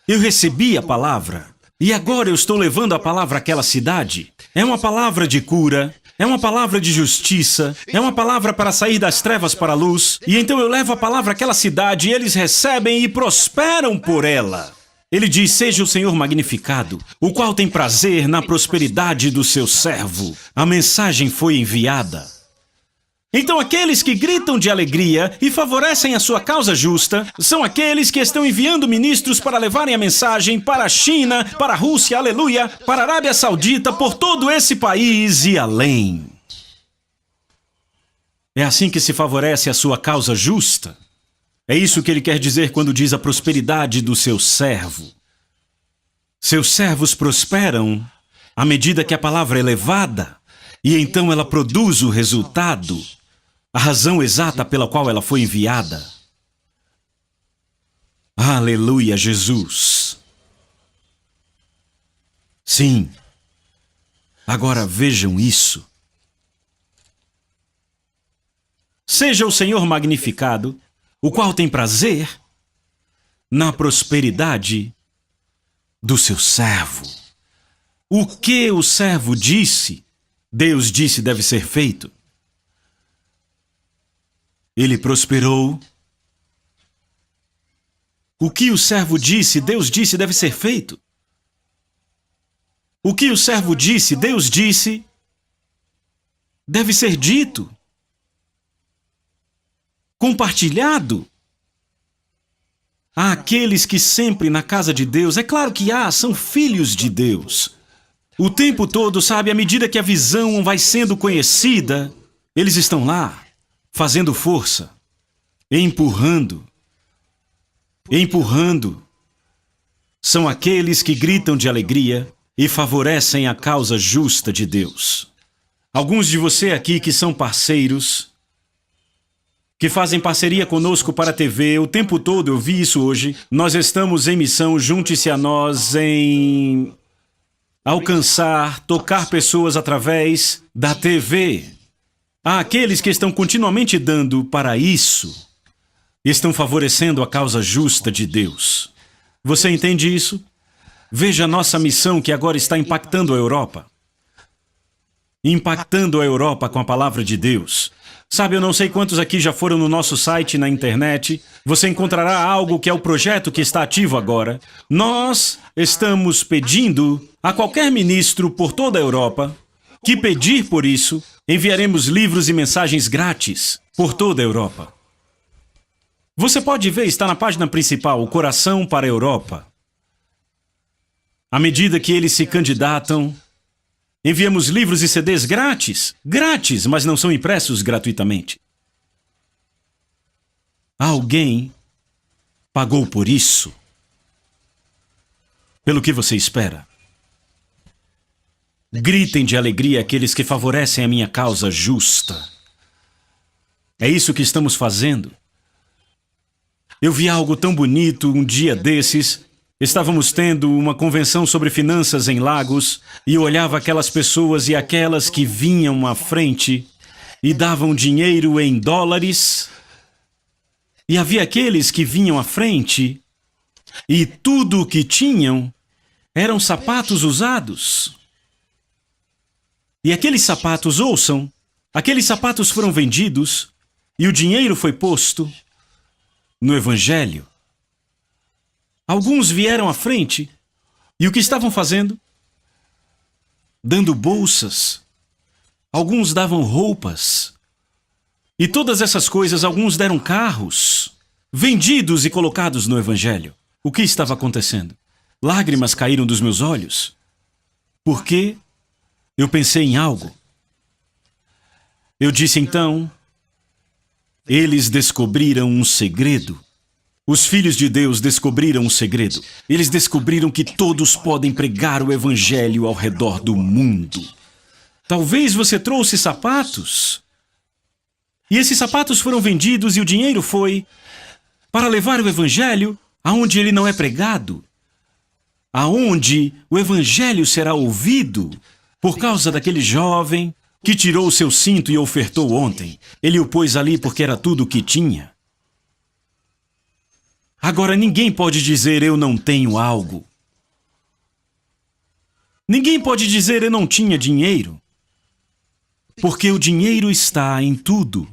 Eu recebi a palavra. E agora eu estou levando a palavra àquela cidade. É uma palavra de cura, é uma palavra de justiça, é uma palavra para sair das trevas para a luz. E então eu levo a palavra àquela cidade e eles recebem e prosperam por ela. Ele diz, seja o Senhor magnificado, o qual tem prazer na prosperidade do seu servo. A mensagem foi enviada. Então aqueles que gritam de alegria e favorecem a sua causa justa são aqueles que estão enviando ministros para levarem a mensagem para a China, para a Rússia, aleluia, para a Arábia Saudita, por todo esse país e além. É assim que se favorece a sua causa justa. É isso que ele quer dizer quando diz a prosperidade do seu servo. Seus servos prosperam à medida que a palavra é levada, e então ela produz o resultado, a razão exata pela qual ela foi enviada. Aleluia, Jesus. Sim. Agora vejam isso. Seja o Senhor magnificado, o qual tem prazer na prosperidade do seu servo. O que o servo disse, Deus disse deve ser feito. Ele prosperou. O que o servo disse, Deus disse deve ser feito. O que o servo disse, Deus disse, deve ser dito. Compartilhado. Há aqueles que sempre na casa de Deus, é claro que são filhos de Deus. O tempo todo, sabe, à medida que a visão vai sendo conhecida, eles estão lá, fazendo força, empurrando. São aqueles que gritam de alegria e favorecem a causa justa de Deus. Alguns de você aqui que são parceiros, que fazem parceria conosco para a TV, o tempo todo eu vi isso hoje. Nós estamos em missão, junte-se a nós em alcançar, tocar pessoas através da TV. Há aqueles que estão continuamente dando para isso, estão favorecendo a causa justa de Deus. Você entende isso? Veja a nossa missão que agora está impactando a Europa. Impactando a Europa com a palavra de Deus. Sabe, eu não sei quantos aqui já foram no nosso site na internet. Você encontrará algo que é o projeto que está ativo agora. Nós estamos pedindo a qualquer ministro por toda a Europa que pedir por isso, enviaremos livros e mensagens grátis por toda a Europa. Você pode ver, está na página principal, o Coração para a Europa. À medida que eles se candidatam, enviamos livros e CDs grátis. Grátis, mas não são impressos gratuitamente. Alguém pagou por isso. Pelo que você espera? Gritem de alegria aqueles que favorecem a minha causa justa. É isso que estamos fazendo. Eu vi algo tão bonito um dia desses. Estávamos tendo uma convenção sobre finanças em Lagos e eu olhava aquelas pessoas e aquelas que vinham à frente e davam dinheiro em dólares. E havia aqueles que vinham à frente e tudo o que tinham eram sapatos usados. E aqueles sapatos, ouçam, aqueles sapatos foram vendidos e o dinheiro foi posto no Evangelho. Alguns vieram à frente e o que estavam fazendo? Dando bolsas. Alguns davam roupas. E todas essas coisas, alguns deram carros, vendidos e colocados no Evangelho. O que estava acontecendo? Lágrimas caíram dos meus olhos. Por quê? Eu pensei em algo. Eu disse então, eles descobriram um segredo. Os filhos de Deus descobriram um segredo. Eles descobriram que todos podem pregar o Evangelho ao redor do mundo. Talvez você trouxe sapatos. E esses sapatos foram vendidos e o dinheiro foi para levar o Evangelho aonde ele não é pregado. Aonde o Evangelho será ouvido. Por causa daquele jovem que tirou o seu cinto e ofertou ontem. Ele o pôs ali porque era tudo o que tinha. Agora ninguém pode dizer eu não tenho algo. Ninguém pode dizer eu não tinha dinheiro. Porque o dinheiro está em tudo.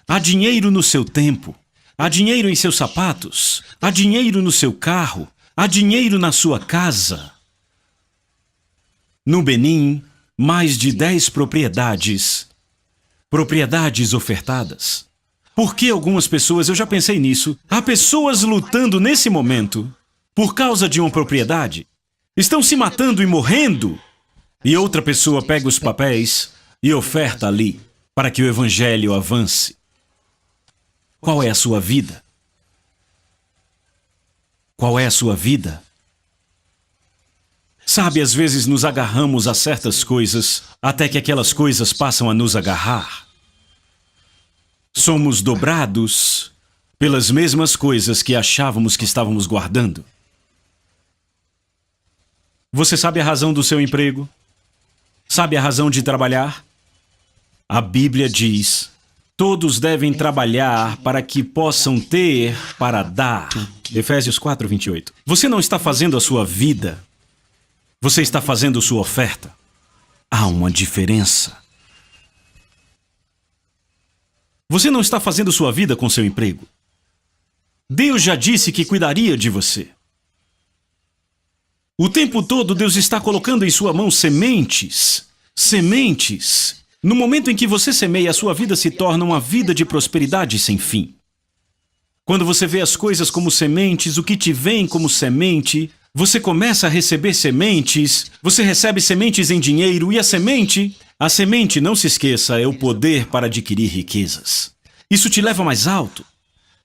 Há dinheiro no seu tempo. Há dinheiro em seus sapatos. Há dinheiro no seu carro. Há dinheiro na sua casa. No Benin, mais de 10 propriedades propriedades ofertadas. Por que algumas pessoas, eu já pensei nisso, há pessoas lutando nesse momento por causa de uma propriedade, estão se matando e morrendo, e outra pessoa pega os papéis e oferta ali para que o evangelho avance. Qual é a sua vida? Qual é a sua vida? Sabe, às vezes nos agarramos a certas coisas até que aquelas coisas passam a nos agarrar. Somos dobrados pelas mesmas coisas que achávamos que estávamos guardando. Você sabe a razão do seu emprego? Sabe a razão de trabalhar? A Bíblia diz: todos devem trabalhar para que possam ter para dar. Efésios 4:28. Você não está fazendo a sua vida. Você está fazendo sua oferta. Há uma diferença. Você não está fazendo sua vida com seu emprego. Deus já disse que cuidaria de você. O tempo todo Deus está colocando em sua mão sementes. Sementes. No momento em que você semeia, a sua vida se torna uma vida de prosperidade sem fim. Quando você vê as coisas como sementes, o que te vem como semente, você começa a receber sementes, você recebe sementes em dinheiro e a semente, não se esqueça, é o poder para adquirir riquezas. Isso te leva mais alto,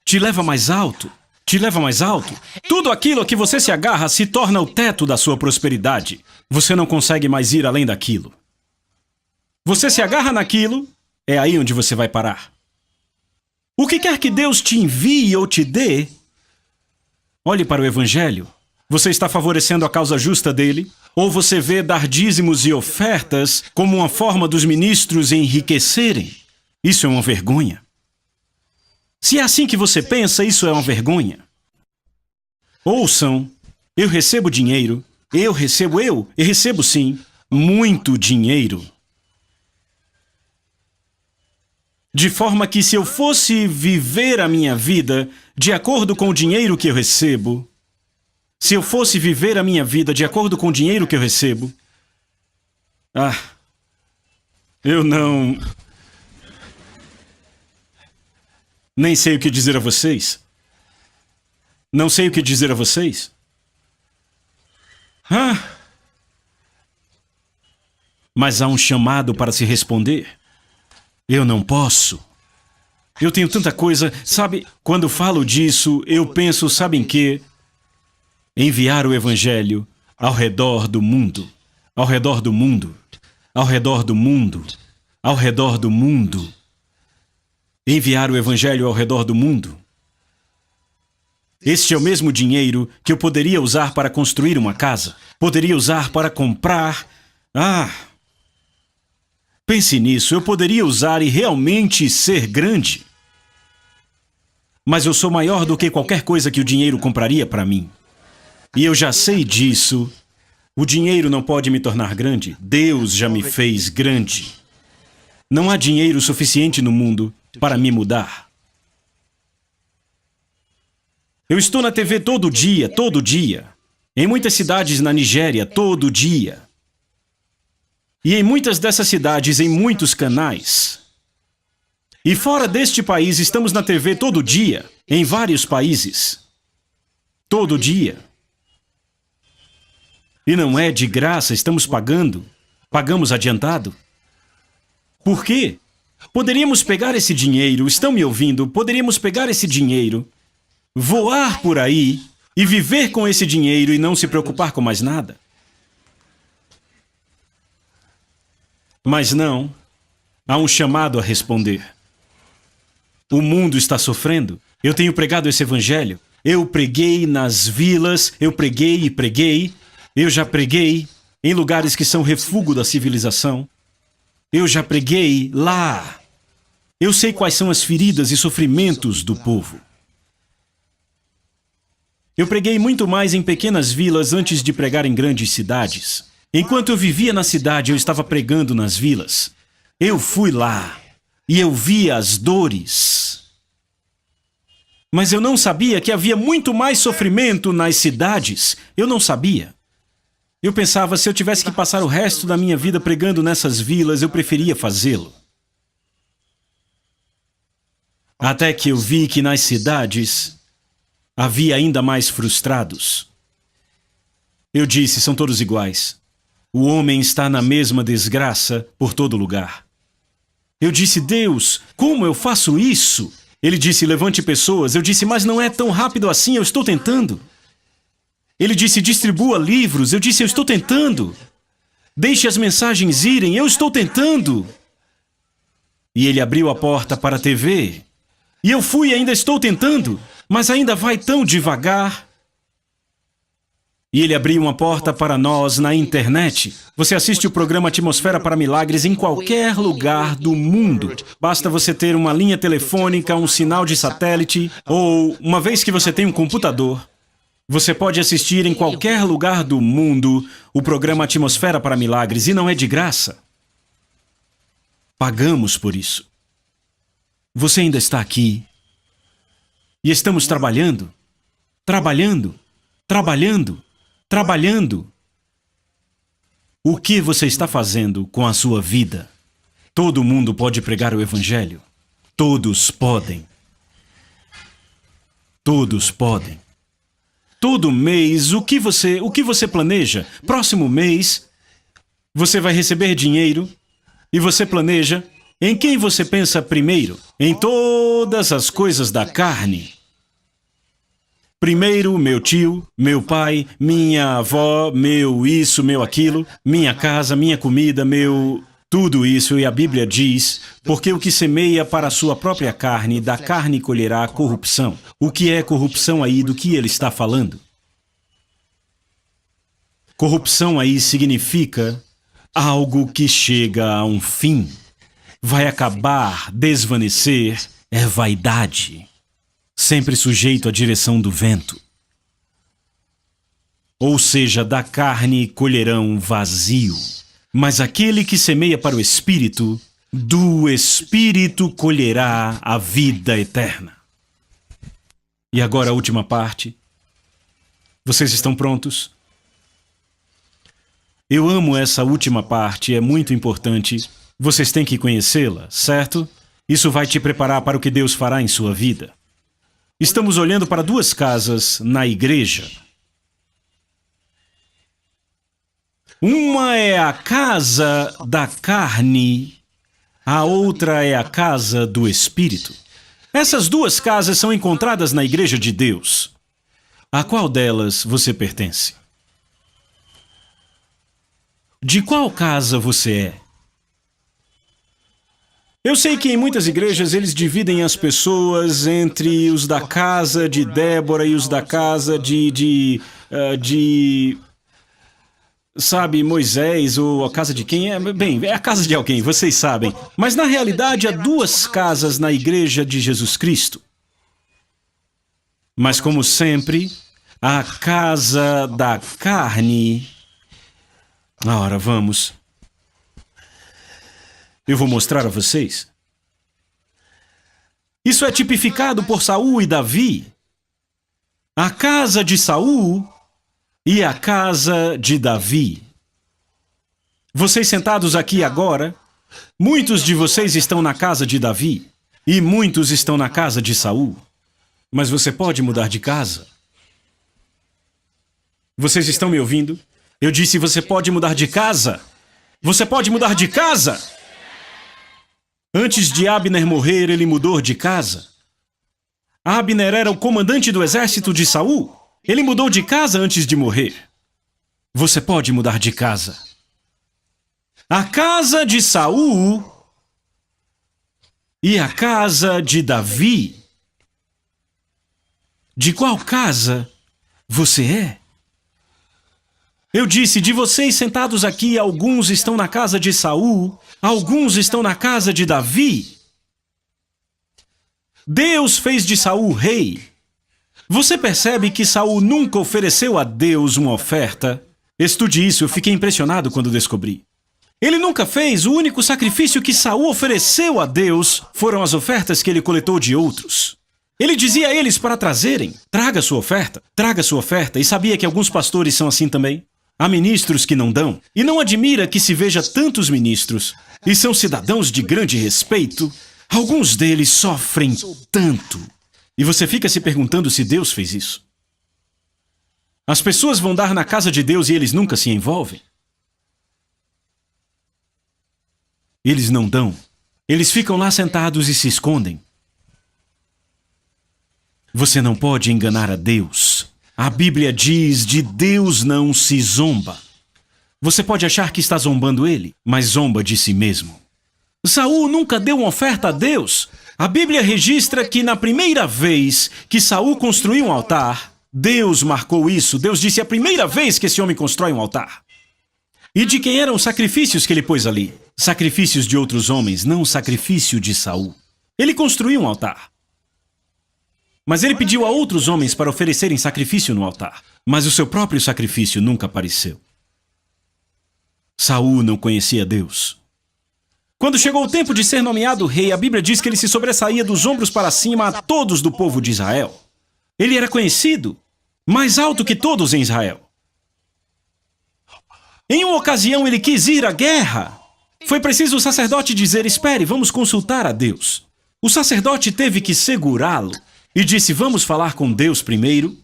te leva mais alto, te leva mais alto. Tudo aquilo a que você se agarra se torna o teto da sua prosperidade. Você não consegue mais ir além daquilo. Você se agarra naquilo, é aí onde você vai parar. O que quer que Deus te envie ou te dê, olhe para o Evangelho. Você está favorecendo a causa justa dele? Ou você vê dar dízimos e ofertas como uma forma dos ministros enriquecerem? Isso é uma vergonha. Se é assim que você pensa, isso é uma vergonha. Ouçam, eu recebo dinheiro, eu recebo sim, muito dinheiro. De forma que se eu fosse viver a minha vida de acordo com o dinheiro que eu recebo, se eu fosse viver a minha vida de acordo com o dinheiro que eu recebo, eu nem sei o que dizer a vocês. Não sei o que dizer a vocês. Mas há um chamado para se responder. Eu não posso. Eu tenho tanta coisa. Sabe, quando falo disso, eu penso, sabe em quê? Enviar o Evangelho ao redor do mundo. Ao redor do mundo. Ao redor do mundo. Ao redor do mundo. Enviar o Evangelho ao redor do mundo. Este é o mesmo dinheiro que eu poderia usar para construir uma casa. Poderia usar para comprar. Pense nisso, eu poderia usar e realmente ser grande. Mas eu sou maior do que qualquer coisa que o dinheiro compraria para mim. E eu já sei disso. O dinheiro não pode me tornar grande. Deus já me fez grande. Não há dinheiro suficiente no mundo para me mudar. Eu estou na TV todo dia. Em muitas cidades na Nigéria, todo dia. E em muitas dessas cidades, em muitos canais. E fora deste país, estamos na TV todo dia, em vários países. Todo dia. E não é de graça, estamos pagando. Pagamos adiantado. Por quê? Poderíamos pegar esse dinheiro, estão me ouvindo? Poderíamos pegar esse dinheiro, voar por aí e viver com esse dinheiro e não se preocupar com mais nada. Mas não, há um chamado a responder. O mundo está sofrendo. Eu tenho pregado esse evangelho. Eu preguei nas vilas, eu preguei e preguei. Eu já preguei em lugares que são refúgio da civilização. Eu já preguei lá. Eu sei quais são as feridas e sofrimentos do povo. Eu preguei muito mais em pequenas vilas antes de pregar em grandes cidades. Enquanto eu vivia na cidade, eu estava pregando nas vilas. Eu fui lá e eu vi as dores. Mas eu não sabia que havia muito mais sofrimento nas cidades. Eu não sabia. Eu pensava, se eu tivesse que passar o resto da minha vida pregando nessas vilas, eu preferia fazê-lo. Até que eu vi que nas cidades havia ainda mais frustrados. Eu disse, são todos iguais. O homem está na mesma desgraça por todo lugar. Eu disse, Deus, como eu faço isso? Ele disse, levante pessoas. Eu disse, mas não é tão rápido assim, eu estou tentando. Ele disse, distribua livros. Eu disse, eu estou tentando. Deixe as mensagens irem, eu estou tentando. E ele abriu a porta para a TV. E eu fui e ainda estou tentando, mas ainda vai tão devagar. E ele abriu uma porta para nós na internet. Você assiste o programa Atmosfera para Milagres em qualquer lugar do mundo. Basta você ter uma linha telefônica, um sinal de satélite, ou uma vez que você tem um computador, você pode assistir em qualquer lugar do mundo o programa Atmosfera para Milagres e não é de graça. Pagamos por isso. Você ainda está aqui. E estamos trabalhando, trabalhando, trabalhando, trabalhando. O que você está fazendo com a sua vida? Todo mundo pode pregar o Evangelho. Todos podem. Todos podem. Todo mês, o que você planeja? Próximo mês, você vai receber dinheiro e você planeja em quem você pensa primeiro? Em todas as coisas da carne. Primeiro, meu tio, meu pai, minha avó, meu isso, meu aquilo, minha casa, minha comida, meu... Tudo isso, e a Bíblia diz, porque o que semeia para a sua própria carne, da carne colherá corrupção. O que é corrupção aí do que ele está falando? Corrupção aí significa algo que chega a um fim. Vai acabar, desvanecer, é vaidade. Sempre sujeito à direção do vento. Ou seja, da carne colherão vazio. Mas aquele que semeia para o Espírito, do Espírito colherá a vida eterna. E agora a última parte. Vocês estão prontos? Eu amo essa última parte, é muito importante. Vocês têm que conhecê-la, certo? Isso vai te preparar para o que Deus fará em sua vida. Estamos olhando para duas casas na igreja. Uma é a casa da carne, a outra é a casa do Espírito. Essas duas casas são encontradas na igreja de Deus. A qual delas você pertence? De qual casa você é? Eu sei que em muitas igrejas eles dividem as pessoas entre os da casa de Débora e os da casa sabe, Moisés ou a casa de quem? Bem, é a casa de alguém, vocês sabem. Mas na realidade há duas casas na igreja de Jesus Cristo. Mas como sempre, a casa da carne... Ora, vamos... Eu vou mostrar a vocês. Isso é tipificado por Saul e Davi. A casa de Saul e a casa de Davi. Vocês sentados aqui agora, muitos de vocês estão na casa de Davi e muitos estão na casa de Saul. Mas você pode mudar de casa. Vocês estão me ouvindo? Eu disse, você pode mudar de casa. Você pode mudar de casa. Antes de Abner morrer, ele mudou de casa. Abner era o comandante do exército de Saul. Ele mudou de casa antes de morrer. Você pode mudar de casa. A casa de Saul e a casa de Davi. De qual casa você é? Eu disse, de vocês sentados aqui, alguns estão na casa de Saul, alguns estão na casa de Davi. Deus fez de Saul rei. Você percebe que Saul nunca ofereceu a Deus uma oferta? Estude isso, eu fiquei impressionado quando descobri. Ele nunca fez, o único sacrifício que Saul ofereceu a Deus foram as ofertas que ele coletou de outros. Ele dizia a eles para trazerem, traga sua oferta, e sabia que alguns pastores são assim também? Há ministros que não dão, e não admira que se veja tantos ministros, e são cidadãos de grande respeito. Alguns deles sofrem tanto. E você fica se perguntando se Deus fez isso. As pessoas vão dar na casa de Deus e eles nunca se envolvem. Eles não dão. Eles ficam lá sentados e se escondem. Você não pode enganar a Deus. A Bíblia diz: de Deus não se zomba. Você pode achar que está zombando ele, mas zomba de si mesmo. Saul nunca deu uma oferta a Deus. A Bíblia registra que na primeira vez que Saul construiu um altar, Deus marcou isso. Deus disse: é a primeira vez que esse homem constrói um altar. E de quem eram os sacrifícios que ele pôs ali? Sacrifícios de outros homens, não o sacrifício de Saul. Ele construiu um altar. Mas ele pediu a outros homens para oferecerem sacrifício no altar. Mas o seu próprio sacrifício nunca apareceu. Saul não conhecia Deus. Quando chegou o tempo de ser nomeado rei, a Bíblia diz que ele se sobressaía dos ombros para cima a todos do povo de Israel. Ele era conhecido, mais alto que todos em Israel. Em uma ocasião ele quis ir à guerra. Foi preciso o sacerdote dizer: espere, vamos consultar a Deus. O sacerdote teve que segurá-lo e disse: vamos falar com Deus primeiro.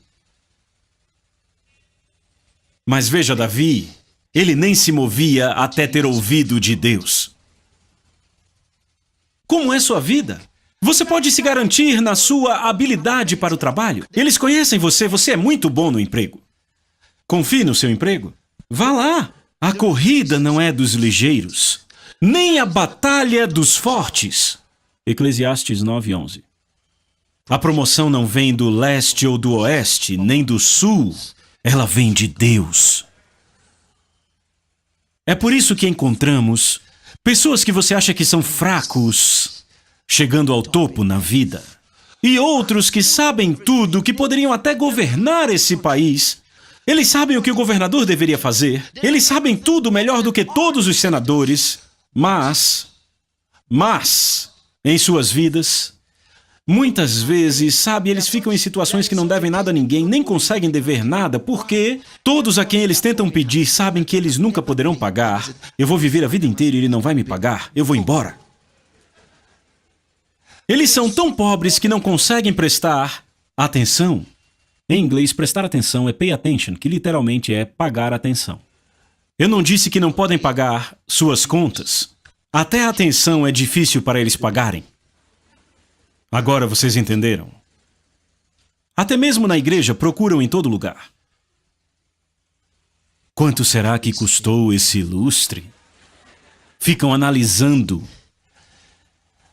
Mas veja Davi, ele nem se movia até ter ouvido de Deus. Como é sua vida? Você pode se garantir na sua habilidade para o trabalho? Eles conhecem você, você é muito bom no emprego. Confie no seu emprego. Vá lá. A corrida não é dos ligeiros, nem a batalha dos fortes. Eclesiastes 9:11. A promoção não vem do leste ou do oeste, nem do sul. Ela vem de Deus. É por isso que encontramos pessoas que você acha que são fracos, chegando ao topo na vida. E outros que sabem tudo, que poderiam até governar esse país. Eles sabem o que o governador deveria fazer. Eles sabem tudo melhor do que todos os senadores. Mas, em suas vidas, muitas vezes, sabe, eles ficam em situações que não devem nada a ninguém, nem conseguem dever nada, porque todos a quem eles tentam pedir sabem que eles nunca poderão pagar. Eu vou viver a vida inteira e ele não vai me pagar. Eu vou embora. Eles são tão pobres que não conseguem prestar atenção. Em inglês, prestar atenção é pay attention, que literalmente é pagar atenção. Eu não disse que não podem pagar suas contas. Até a atenção é difícil para eles pagarem. Agora vocês entenderam? Até mesmo na igreja procuram em todo lugar. Quanto será que custou esse lustre? Ficam analisando.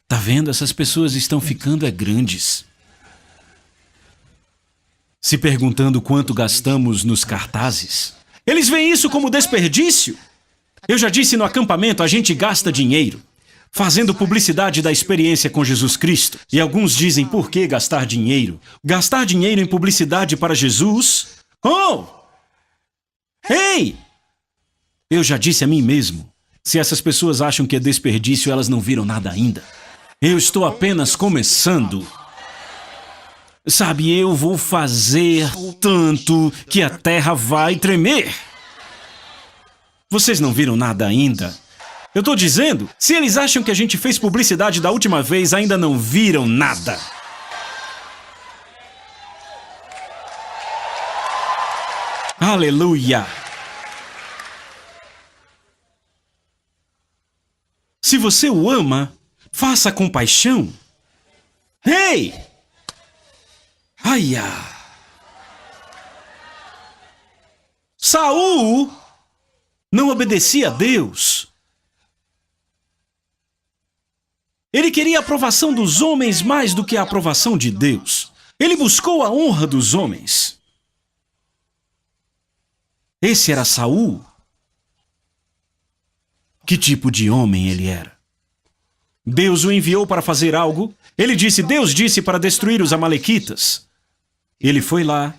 Tá vendo? Essas pessoas estão ficando grandes. Se perguntando quanto gastamos nos cartazes. Eles veem isso como desperdício. Eu já disse no acampamento, a gente gasta dinheiro fazendo publicidade da experiência com Jesus Cristo. E alguns dizem: por que gastar dinheiro? Gastar dinheiro em publicidade para Jesus? Oh! Ei! Eu já disse a mim mesmo, se essas pessoas acham que é desperdício, elas não viram nada ainda. Eu estou apenas começando. Sabe, eu vou fazer tanto que a terra vai tremer. Vocês não viram nada ainda? Eu tô dizendo, se eles acham que a gente fez publicidade da última vez, ainda não viram nada. Aleluia! Se você o ama, faça com paixão. Ei! Aia! Saul não obedecia a Deus. Ele queria a aprovação dos homens mais do que a aprovação de Deus. Ele buscou a honra dos homens. Esse era Saul. Que tipo de homem ele era? Deus o enviou para fazer algo. Deus disse para destruir os amalequitas. Ele foi lá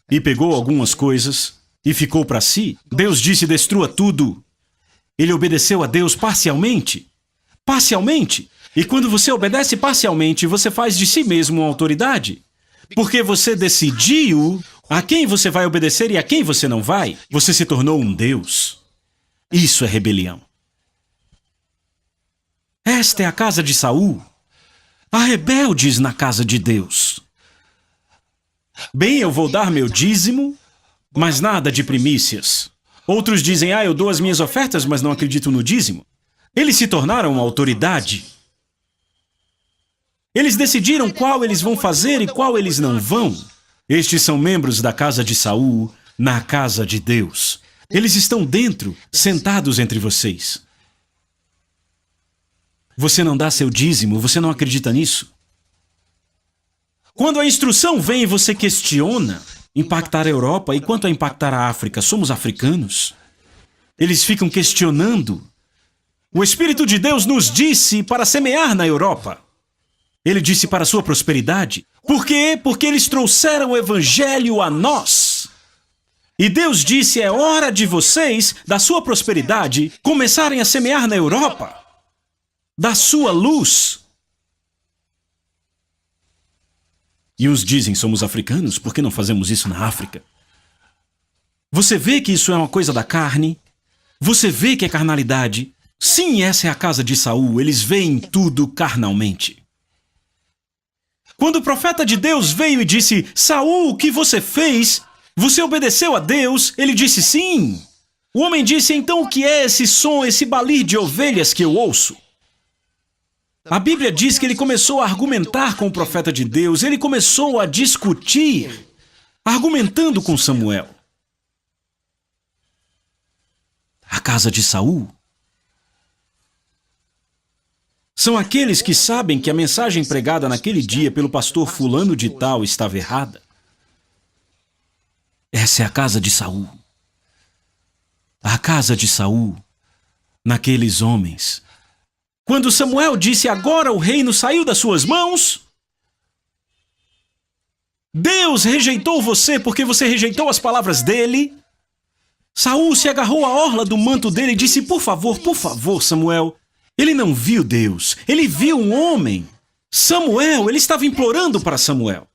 e pegou algumas coisas e ficou para si. Deus disse: destrua tudo. Ele obedeceu a Deus parcialmente. Parcialmente. E quando você obedece parcialmente, você faz de si mesmo uma autoridade. Porque você decidiu a quem você vai obedecer e a quem você não vai. Você se tornou um Deus. Isso é rebelião. Esta é a casa de Saul. Há rebeldes na casa de Deus. Bem, eu vou dar meu dízimo, mas nada de primícias. Outros dizem, eu dou as minhas ofertas, mas não acredito no dízimo. Eles se tornaram uma autoridade. Eles decidiram qual eles vão fazer e qual eles não vão. Estes são membros da casa de Saul, na casa de Deus. Eles estão dentro, sentados entre vocês. Você não dá seu dízimo, você não acredita nisso? Quando a instrução vem e você questiona, impactar a Europa e quanto a impactar a África, somos africanos? Eles ficam questionando. O Espírito de Deus nos disse para semear na Europa. Ele disse para a sua prosperidade. Por quê? Porque eles trouxeram o Evangelho a nós. E Deus disse, é hora de vocês, da sua prosperidade, começarem a semear na Europa. Da sua luz. E uns dizem, somos africanos, por que não fazemos isso na África? Você vê que isso é uma coisa da carne? Você vê que é carnalidade? Sim, essa é a casa de Saul, eles veem tudo carnalmente. Quando o profeta de Deus veio e disse, Saul, o que você fez? Você obedeceu a Deus? Ele disse, sim. O homem disse, então o que é esse som, esse balir de ovelhas que eu ouço? A Bíblia diz que ele começou a argumentar com o profeta de Deus, ele começou a discutir, argumentando com Samuel. A casa de Saul são aqueles que sabem que a mensagem pregada naquele dia pelo pastor fulano de tal estava errada. Essa é a casa de Saul. A casa de Saul, naqueles homens. Quando Samuel disse, agora o reino saiu das suas mãos, Deus rejeitou você porque você rejeitou as palavras dele. Saul se agarrou à orla do manto dele e disse, por favor, Samuel. Ele não viu Deus, ele viu um homem. Samuel, ele estava implorando para Samuel.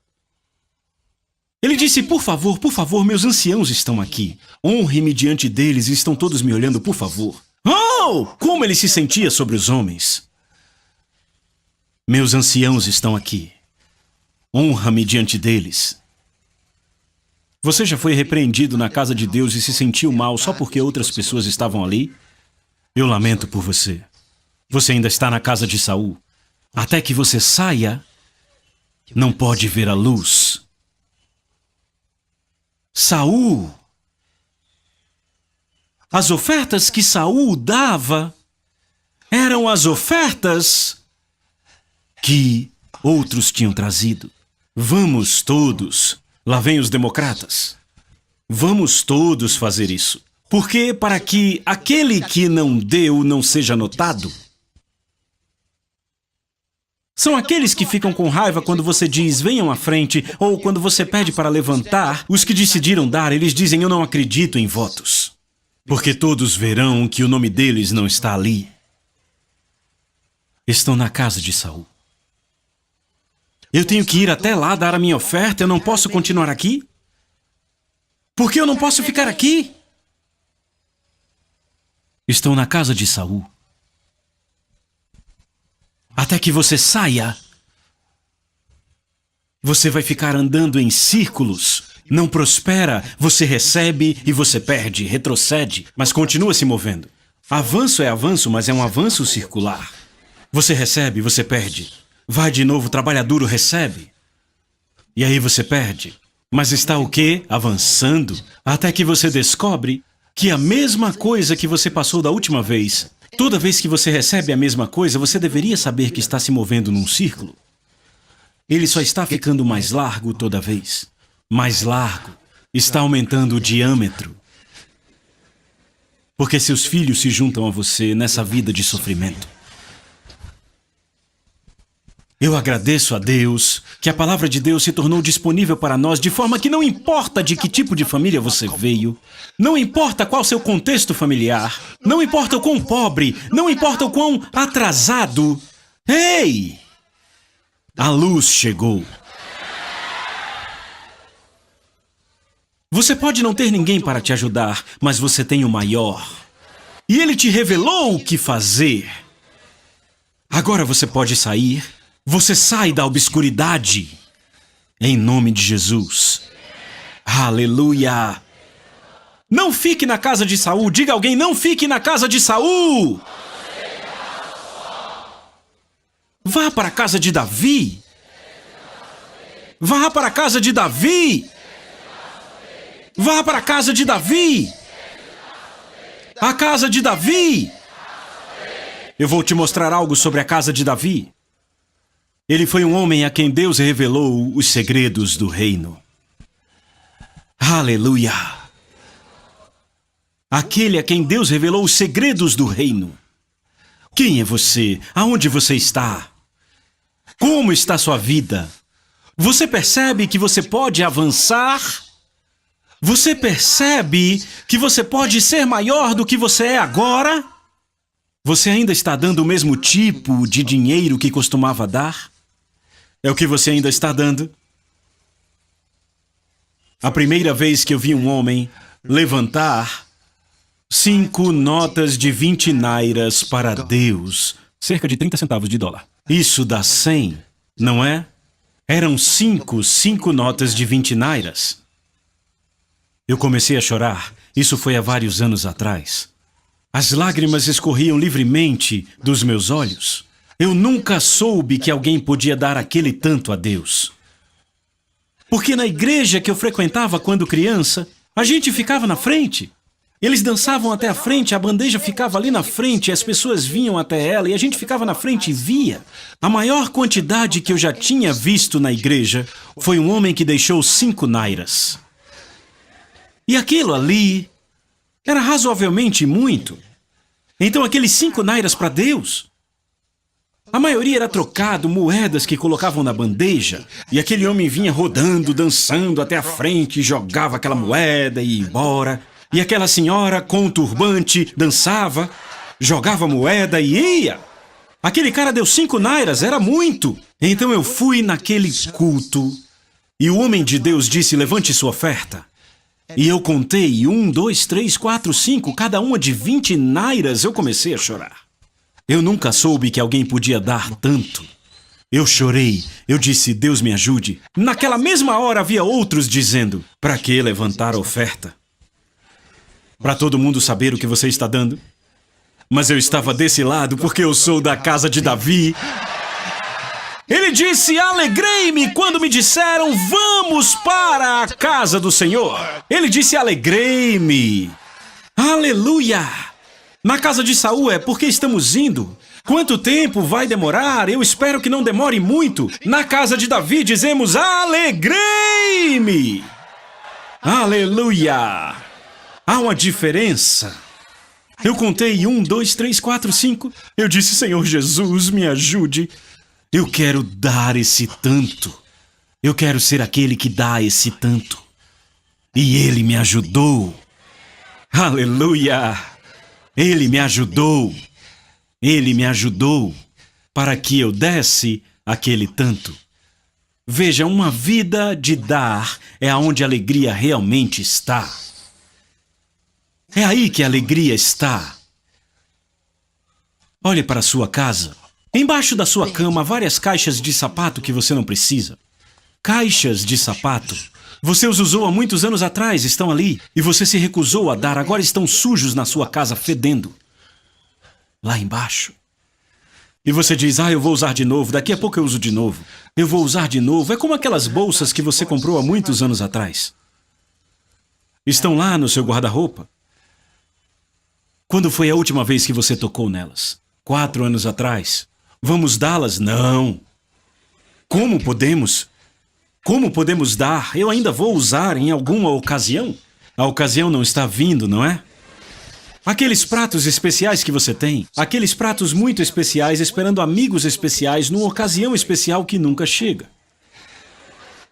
Ele disse, por favor, meus anciãos estão aqui. Honre-me diante deles e estão todos me olhando, por favor. Oh, como ele se sentia sobre os homens. Meus anciãos estão aqui. Honra-me diante deles. Você já foi repreendido na casa de Deus e se sentiu mal só porque outras pessoas estavam ali? Eu lamento por você. Você ainda está na casa de Saul. Até que você saia, não pode ver a luz. Saul, as ofertas que Saul dava eram as ofertas que outros tinham trazido. Vamos todos, lá vem os democratas, vamos todos fazer isso. Porque para que aquele que não deu não seja notado. São aqueles que ficam com raiva quando você diz, venham à frente, ou quando você pede para levantar, os que decidiram dar, eles dizem, eu não acredito em votos. Porque todos verão que o nome deles não está ali. Estão na casa de Saul. Eu tenho que ir até lá dar a minha oferta, eu não posso continuar aqui? Por que eu não posso ficar aqui? Estão na casa de Saul. Até que você saia, você vai ficar andando em círculos. Não prospera, você recebe e você perde, retrocede, mas continua se movendo. Avanço é avanço, mas é um avanço circular. Você recebe, você perde. Vai de novo, trabalha duro, recebe. E aí você perde. Mas está o quê? Avançando. Até que você descobre que a mesma coisa que você passou da última vez, toda vez que você recebe a mesma coisa, você deveria saber que está se movendo num círculo. Ele só está ficando mais largo toda vez. Mais largo. Está aumentando o diâmetro. Porque seus filhos se juntam a você nessa vida de sofrimento. Eu agradeço a Deus que a palavra de Deus se tornou disponível para nós de forma que não importa de que tipo de família você veio, não importa qual seu contexto familiar, não importa o quão pobre, não importa o quão atrasado. Ei! A luz chegou. Você pode não ter ninguém para te ajudar, mas você tem o maior. E ele te revelou o que fazer. Agora você pode sair Você sai da obscuridade. Em nome de Jesus. Aleluia. Não fique na casa de Saul. Diga a alguém, não fique na casa de Saul. Vá para a casa de Davi. Vá para a casa de Davi. Vá para a casa de Davi. A casa de Davi. Eu vou te mostrar algo sobre a casa de Davi. Ele foi um homem a quem Deus revelou os segredos do reino. Aleluia! Aquele a quem Deus revelou os segredos do reino. Quem é você? Aonde você está? Como está sua vida? Você percebe que você pode avançar? Você percebe que você pode ser maior do que você é agora? Você ainda está dando o mesmo tipo de dinheiro que costumava dar? É o que você ainda está dando? A primeira vez que eu vi um homem levantar 5 notas de 20 nairas para Deus, cerca de 30 centavos de dólar. Isso dá 100, não é? Eram 5 notas de 20 nairas. Eu comecei a chorar. Isso foi há vários anos atrás. As lágrimas escorriam livremente dos meus olhos. Eu nunca soube que alguém podia dar aquele tanto a Deus. Porque na igreja que eu frequentava quando criança, a gente ficava na frente. Eles dançavam até a frente, a bandeja ficava ali na frente, as pessoas vinham até ela e a gente ficava na frente e via. A maior quantidade que eu já tinha visto na igreja foi um homem que deixou 5 nairas. E aquilo ali era razoavelmente muito. Então aqueles 5 nairas para Deus, a maioria era trocado, moedas que colocavam na bandeja. E aquele homem vinha rodando, dançando até a frente, jogava aquela moeda e ia embora. E aquela senhora com o turbante dançava, jogava moeda e ia. Aquele cara deu 5 nairas, era muito. Então eu fui naquele culto e o homem de Deus disse, levante sua oferta. E eu contei 1, 2, 3, 4, 5, cada uma de 20 nairas, eu comecei a chorar. Eu nunca soube que alguém podia dar tanto. Eu chorei, eu disse, Deus me ajude. Naquela mesma hora havia outros dizendo, para que levantar a oferta? Para todo mundo saber o que você está dando? Mas eu estava desse lado porque eu sou da casa de Davi. Ele disse, alegrei-me quando me disseram, vamos para a casa do Senhor. Ele disse, alegrei-me. Aleluia! Na casa de Saul é porque estamos indo. Quanto tempo vai demorar? Eu espero que não demore muito. Na casa de Davi dizemos, alegrei-me. Aleluia! Há uma diferença. Eu contei 1, 2, 3, 4, 5. Eu disse, Senhor Jesus, me ajude. Eu quero dar esse tanto. Eu quero ser aquele que dá esse tanto. E Ele me ajudou. Aleluia! Ele me ajudou. Ele me ajudou para que eu desse aquele tanto. Veja, uma vida de dar é onde a alegria realmente está. É aí que a alegria está. Olhe para a sua casa. Embaixo da sua cama há várias caixas de sapato que você não precisa. Caixas de sapato. Você os usou há muitos anos atrás, estão ali. E você se recusou a dar, agora estão sujos na sua casa, fedendo. Lá embaixo. E você diz, eu vou usar de novo, daqui a pouco eu uso de novo. Eu vou usar de novo. É como aquelas bolsas que você comprou há muitos anos atrás. Estão lá no seu guarda-roupa. Quando foi a última vez que você tocou nelas? 4 anos atrás. Vamos dá-las? Não. Como podemos? Como podemos dar? Eu ainda vou usar em alguma ocasião? A ocasião não está vindo, não é? Aqueles pratos especiais que você tem, aqueles pratos muito especiais esperando amigos especiais numa ocasião especial que nunca chega.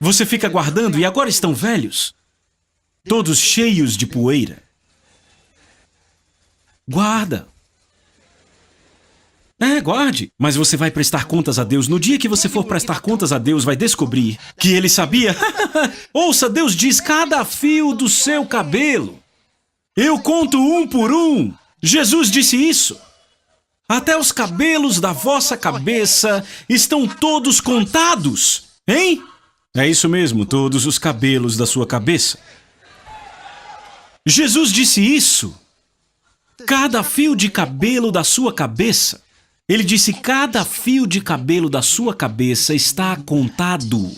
Você fica guardando e agora estão velhos, todos cheios de poeira. Guarda. Guarde. Mas você vai prestar contas a Deus. No dia que você for prestar contas a Deus, vai descobrir que Ele sabia. Ouça, Deus diz, cada fio do seu cabelo. Eu conto um por um. Jesus disse isso. Até os cabelos da vossa cabeça estão todos contados, hein? É isso mesmo, todos os cabelos da sua cabeça. Jesus disse isso. Cada fio de cabelo da sua cabeça. Ele disse: cada fio de cabelo da sua cabeça está contado.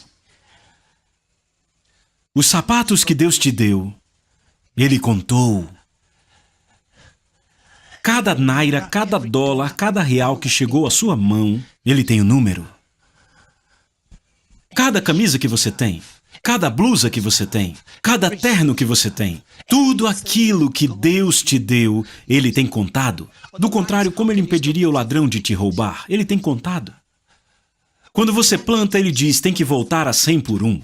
Os sapatos que Deus te deu, Ele contou. Cada naira, cada dólar, cada real que chegou à sua mão, Ele tem o número. Cada camisa que você tem, cada blusa que você tem, cada terno que você tem, tudo aquilo que Deus te deu, Ele tem contado. Do contrário, como Ele impediria o ladrão de te roubar? Ele tem contado. Quando você planta, Ele diz, tem que voltar a 100 por 1.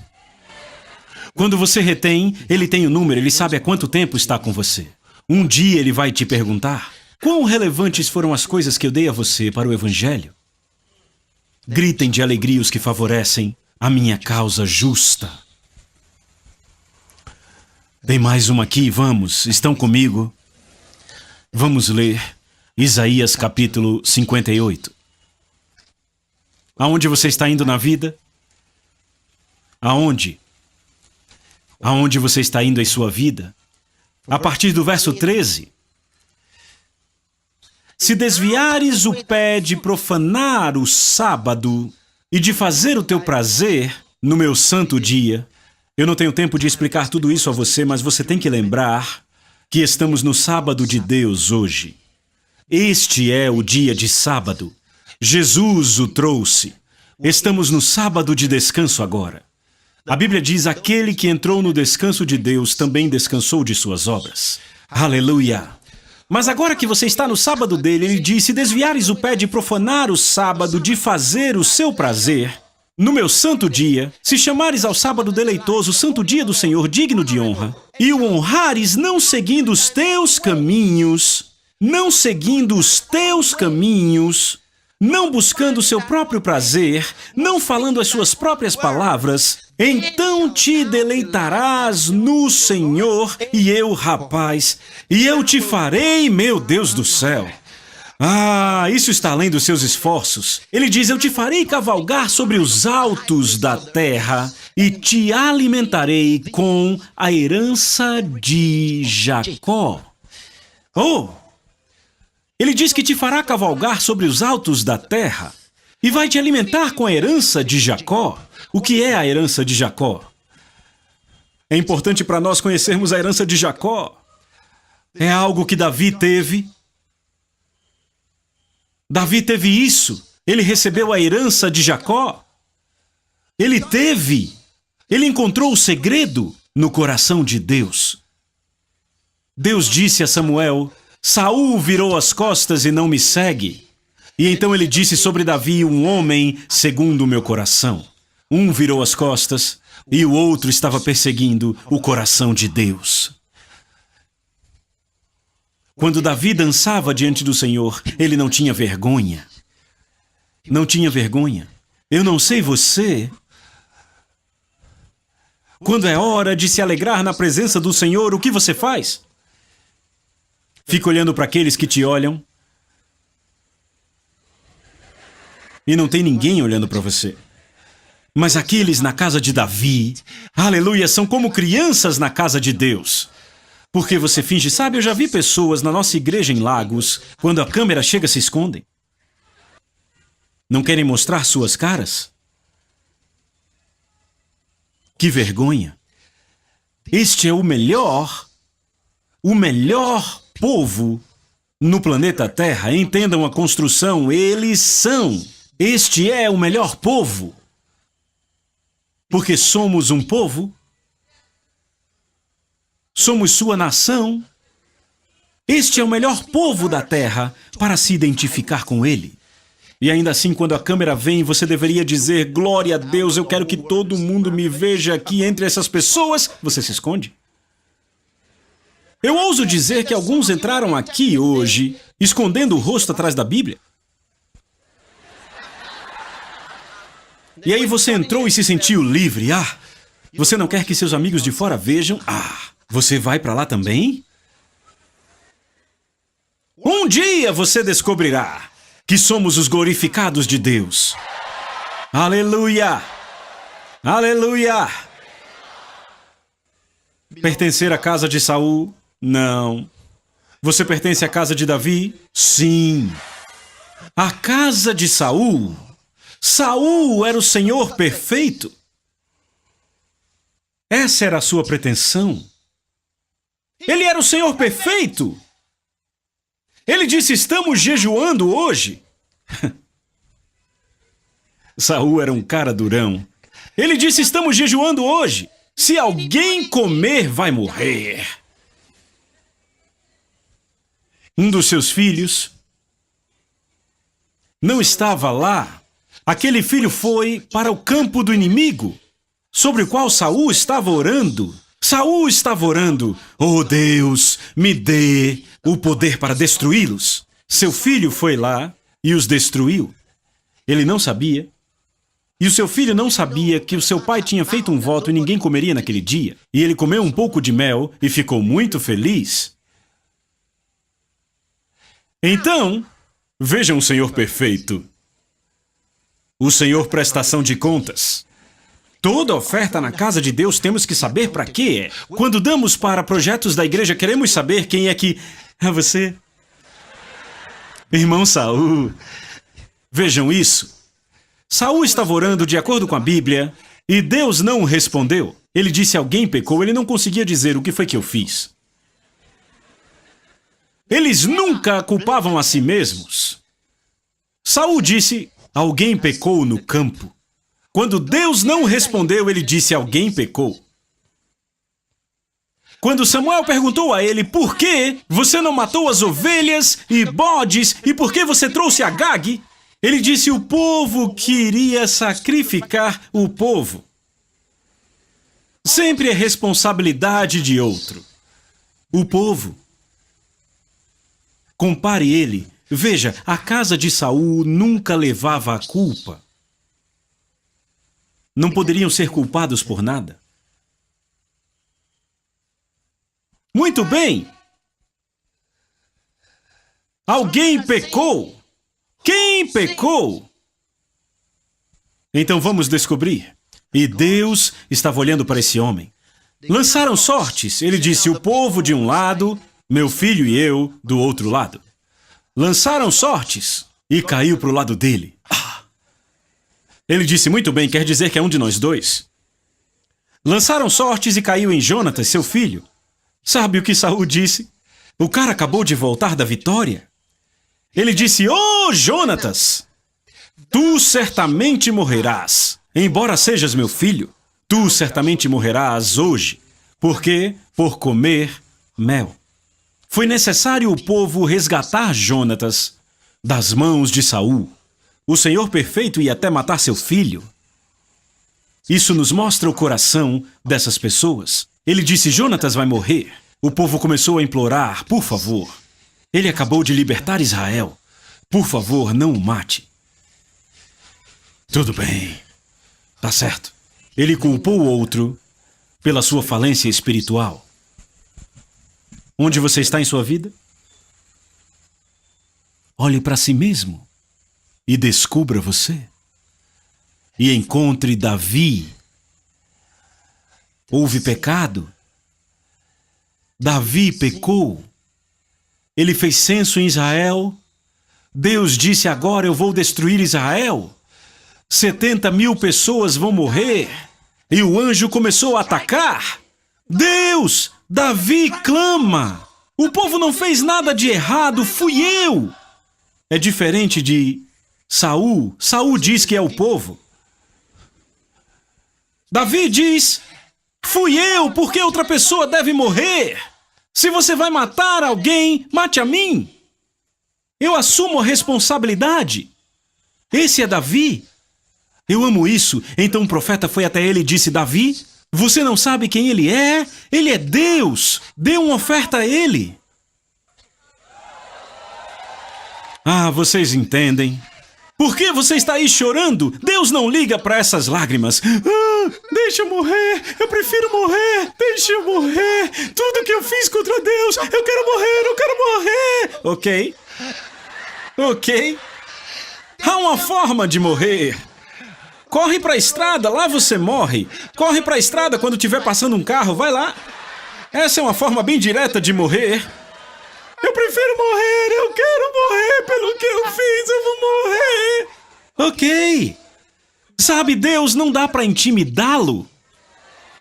Quando você retém, Ele tem o número, Ele sabe há quanto tempo está com você. Um dia Ele vai te perguntar, quão relevantes foram as coisas que eu dei a você para o Evangelho? Gritem de alegria os que favorecem a minha causa justa. Tem mais uma aqui, vamos, estão comigo? Vamos ler Isaías capítulo 58. Aonde você está indo na vida? Aonde? Aonde você está indo em sua vida? A partir do verso 13. Se desviares o pé de profanar o sábado e de fazer o teu prazer no meu santo dia. Eu não tenho tempo de explicar tudo isso a você, mas você tem que lembrar que estamos no sábado de Deus hoje. Este é o dia de sábado. Jesus o trouxe. Estamos no sábado de descanso agora. A Bíblia diz, aquele que entrou no descanso de Deus também descansou de suas obras. Aleluia! Mas agora que você está no sábado dele, ele diz, se desviares o pé de profanar o sábado, de fazer o seu prazer, no meu santo dia, se chamares ao sábado deleitoso, santo dia do Senhor, digno de honra, e o honrares não seguindo os teus caminhos, não buscando o seu próprio prazer, não falando as suas próprias palavras, então te deleitarás no Senhor, e eu te farei, meu Deus do céu. Ah, isso está além dos seus esforços. Ele diz, eu te farei cavalgar sobre os altos da terra, e te alimentarei com a herança de Jacó. Oh! Ele diz que te fará cavalgar sobre os altos da terra e vai te alimentar com a herança de Jacó. O que é a herança de Jacó? É importante para nós conhecermos a herança de Jacó. É algo que Davi teve. Davi teve isso. Ele recebeu a herança de Jacó. Ele encontrou o segredo no coração de Deus. Deus disse a Samuel, Saul virou as costas e não me segue. E então ele disse sobre Davi, um homem segundo o meu coração. Um virou as costas e o outro estava perseguindo o coração de Deus. Quando Davi dançava diante do Senhor, ele não tinha vergonha. Não tinha vergonha. Eu não sei você. Quando é hora de se alegrar na presença do Senhor, o que você faz? Fica olhando para aqueles que te olham e não tem ninguém olhando para você. Mas aqueles na casa de Davi, aleluia, são como crianças na casa de Deus. Porque você finge, sabe, eu já vi pessoas na nossa igreja em Lagos, quando a câmera chega, se escondem. Não querem mostrar suas caras? Que vergonha. Este é o melhor povo no planeta Terra. Entendam a construção, eles são. Este é o melhor povo. Porque somos um povo. Somos sua nação. Este é o melhor povo da Terra para se identificar com ele. E ainda assim, quando a câmera vem, você deveria dizer, glória a Deus, eu quero que todo mundo me veja aqui entre essas pessoas. Você se esconde? Eu ouso dizer que alguns entraram aqui hoje, escondendo o rosto atrás da Bíblia. E aí você entrou e se sentiu livre. Ah, você não quer que seus amigos de fora vejam? Ah, você vai para lá também? Um dia você descobrirá. que somos os glorificados de Deus. Aleluia! Aleluia! Pertencer à casa de Saul? Não. Você pertence à casa de Davi? Sim. A casa de Saul? Saul era o Senhor perfeito. Essa era a sua pretensão. Ele era o Senhor perfeito. Ele disse: estamos jejuando hoje. Saul era um cara durão. Ele disse: estamos jejuando hoje. Se alguém comer, vai morrer. Um dos seus filhos não estava lá. Aquele filho foi para o campo do inimigo, sobre o qual Saul estava orando. Saul estava orando: oh Deus, me dê o poder para destruí-los. Seu filho foi lá e os destruiu. Ele não sabia. E o seu filho não sabia que o seu pai tinha feito um voto e ninguém comeria naquele dia. E ele comeu um pouco de mel e ficou muito feliz. Então, vejam o Senhor perfeito. O Senhor prestação de contas. Toda oferta na casa de Deus temos que saber para quê é. Quando damos para projetos da igreja, queremos saber quem é que... É você? Irmão Saul. Vejam isso. Saul estava orando de acordo com a Bíblia e Deus não respondeu. Ele disse: alguém pecou. Ele não conseguia dizer o que foi que eu fiz. Eles nunca culpavam a si mesmos. Saul disse: alguém pecou no campo. Quando Deus não respondeu, ele disse: alguém pecou. Quando Samuel perguntou a ele: por que você não matou as ovelhas e bodes e por que você trouxe Agag? Ele disse: o povo queria sacrificar o povo. Sempre é responsabilidade de outro. O povo. Compare ele. Veja, a casa de Saul nunca levava a culpa. Não poderiam ser culpados por nada. Muito bem. Alguém pecou. Quem pecou? Então vamos descobrir. E Deus estava olhando para esse homem. Lançaram sortes. Ele disse: o povo de um lado, meu filho e eu do outro lado. Lançaram sortes e caiu para o lado dele. Ele disse: muito bem, quer dizer que é um de nós dois. Lançaram sortes e caiu em Jonatas, seu filho. Sabe o que Saul disse? O cara acabou de voltar da vitória. Ele disse: oh, Jonatas, tu certamente morrerás. Embora sejas meu filho, tu certamente morrerás hoje. Por quê? Por comer mel. Foi necessário o povo resgatar Jonatas das mãos de Saul. O Senhor perfeito ia até matar seu filho. Isso nos mostra o coração dessas pessoas. Ele disse: Jonatas vai morrer. O povo começou a implorar: por favor. Ele acabou de libertar Israel. Por favor, não o mate. Tudo bem. Tá certo. Ele culpou o outro pela sua falência espiritual. Onde você está em sua vida? Olhe para si mesmo e descubra você. E encontre Davi. Houve pecado. Davi pecou. Ele fez censo em Israel. Deus disse: agora eu vou destruir Israel. 70.000 pessoas vão morrer. E o anjo começou a atacar. Deus, Davi clama. O povo não fez nada de errado, fui eu. É diferente de Saul. Saul diz que é o povo. Davi diz: fui eu, porque outra pessoa deve morrer. Se você vai matar alguém, mate a mim. Eu assumo a responsabilidade. Esse é Davi. Eu amo isso. Então o profeta foi até ele e disse: Davi, você não sabe quem ele é? Ele é Deus. Dê uma oferta a ele. Ah, vocês entendem. Por que você está aí chorando? Deus não liga para essas lágrimas. Deixa eu morrer. Eu prefiro morrer. Deixa eu morrer. Tudo que eu fiz contra Deus. Eu quero morrer. Ok. Ok. Há uma forma de morrer. Corre pra estrada, lá você morre. Corre pra estrada quando estiver passando um carro, vai lá. Essa é uma forma bem direta de morrer. Eu prefiro morrer, eu quero morrer pelo que eu fiz, eu vou morrer. Ok. Sabe, Deus não dá pra intimidá-lo.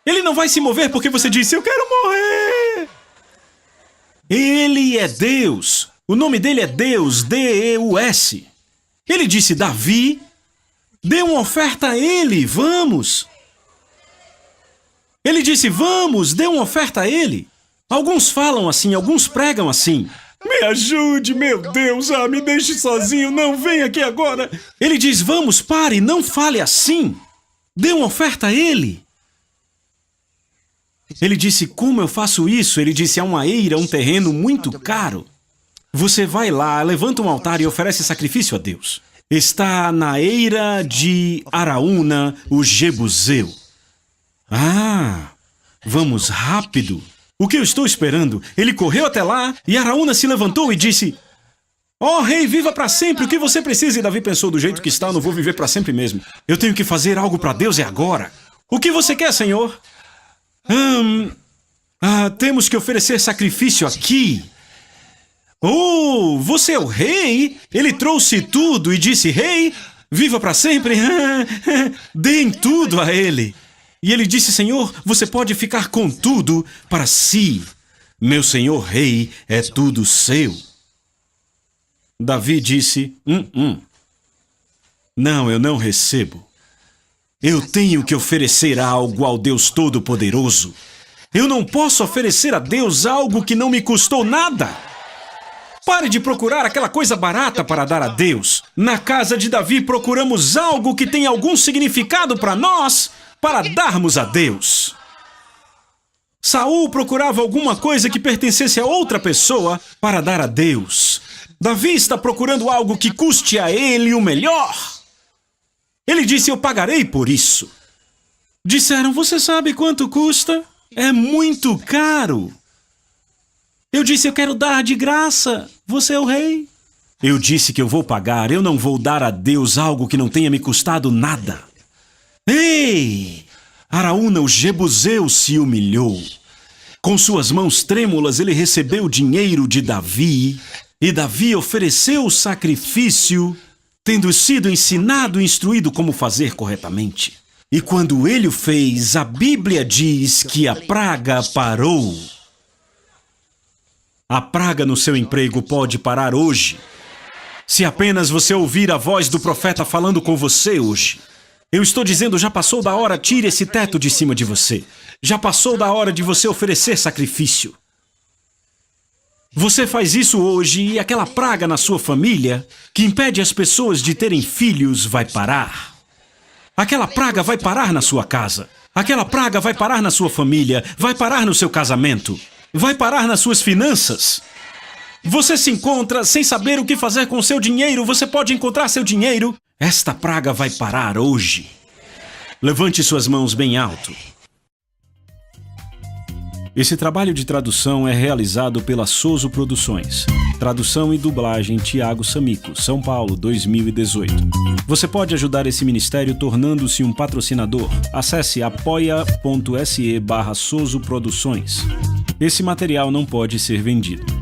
Ele não vai se mover porque você disse, eu quero morrer. Ele é Deus. O nome dele é Deus, D-E-U-S. Ele disse, Davi, dê uma oferta a ele, vamos. Ele disse, vamos, dê uma oferta a ele. Alguns falam assim, alguns pregam assim. Me ajude, meu Deus, me deixe sozinho, não venha aqui agora. Ele diz, vamos, pare, não fale assim. Dê uma oferta a ele. Ele disse, como eu faço isso? Ele disse, há uma eira, um terreno muito caro. Você vai lá, levanta um altar e oferece sacrifício a Deus. Está na eira de Araúna, o Jebuseu. Vamos rápido. O que eu estou esperando? Ele correu até lá e Araúna se levantou e disse, ó rei, viva para sempre, o que você precisa? E Davi pensou, do jeito que está, eu não vou viver para sempre mesmo. Eu tenho que fazer algo para Deus e agora. O que você quer, Senhor? Temos que oferecer sacrifício aqui. Oh, você é o rei? Ele trouxe tudo e disse, rei, viva para sempre. Deem tudo a ele. E ele disse, Senhor, você pode ficar com tudo para si. Meu senhor rei é tudo seu. Davi disse, Não, eu não recebo. Eu tenho que oferecer algo ao Deus Todo-Poderoso. Eu não posso oferecer a Deus algo que não me custou nada. Pare de procurar aquela coisa barata para dar a Deus. Na casa de Davi procuramos algo que tem algum significado para nós, para darmos a Deus. Saul procurava alguma coisa que pertencesse a outra pessoa para dar a Deus. Davi está procurando algo que custe a ele o melhor. Ele disse, eu pagarei por isso. Disseram, você sabe quanto custa? É muito caro. Eu disse, eu quero dar de graça. Você é o rei. Eu disse que eu vou pagar. Eu não vou dar a Deus algo que não tenha me custado nada. Ei! Araúna, o Jebuseu, se humilhou. Com suas mãos trêmulas, ele recebeu o dinheiro de Davi. E Davi ofereceu o sacrifício, tendo sido ensinado e instruído como fazer corretamente. E quando ele o fez, a Bíblia diz que a praga parou. A praga no seu emprego pode parar hoje, se apenas você ouvir a voz do profeta falando com você hoje. Eu estou dizendo, já passou da hora, tire esse teto de cima de você. Já passou da hora de você oferecer sacrifício. Você faz isso hoje e aquela praga na sua família, que impede as pessoas de terem filhos, vai parar. Aquela praga vai parar na sua casa. Aquela praga vai parar na sua família, vai parar no seu casamento. Vai parar nas suas finanças. Você se encontra sem saber o que fazer com seu dinheiro. Você pode encontrar seu dinheiro. Esta praga vai parar hoje. Levante suas mãos bem alto. Esse trabalho de tradução é realizado pela Soso Produções. Tradução e dublagem Tiago Samico, São Paulo, 2018. Você pode ajudar esse ministério tornando-se um patrocinador. Acesse apoia.se/Soso Produções. Esse material não pode ser vendido.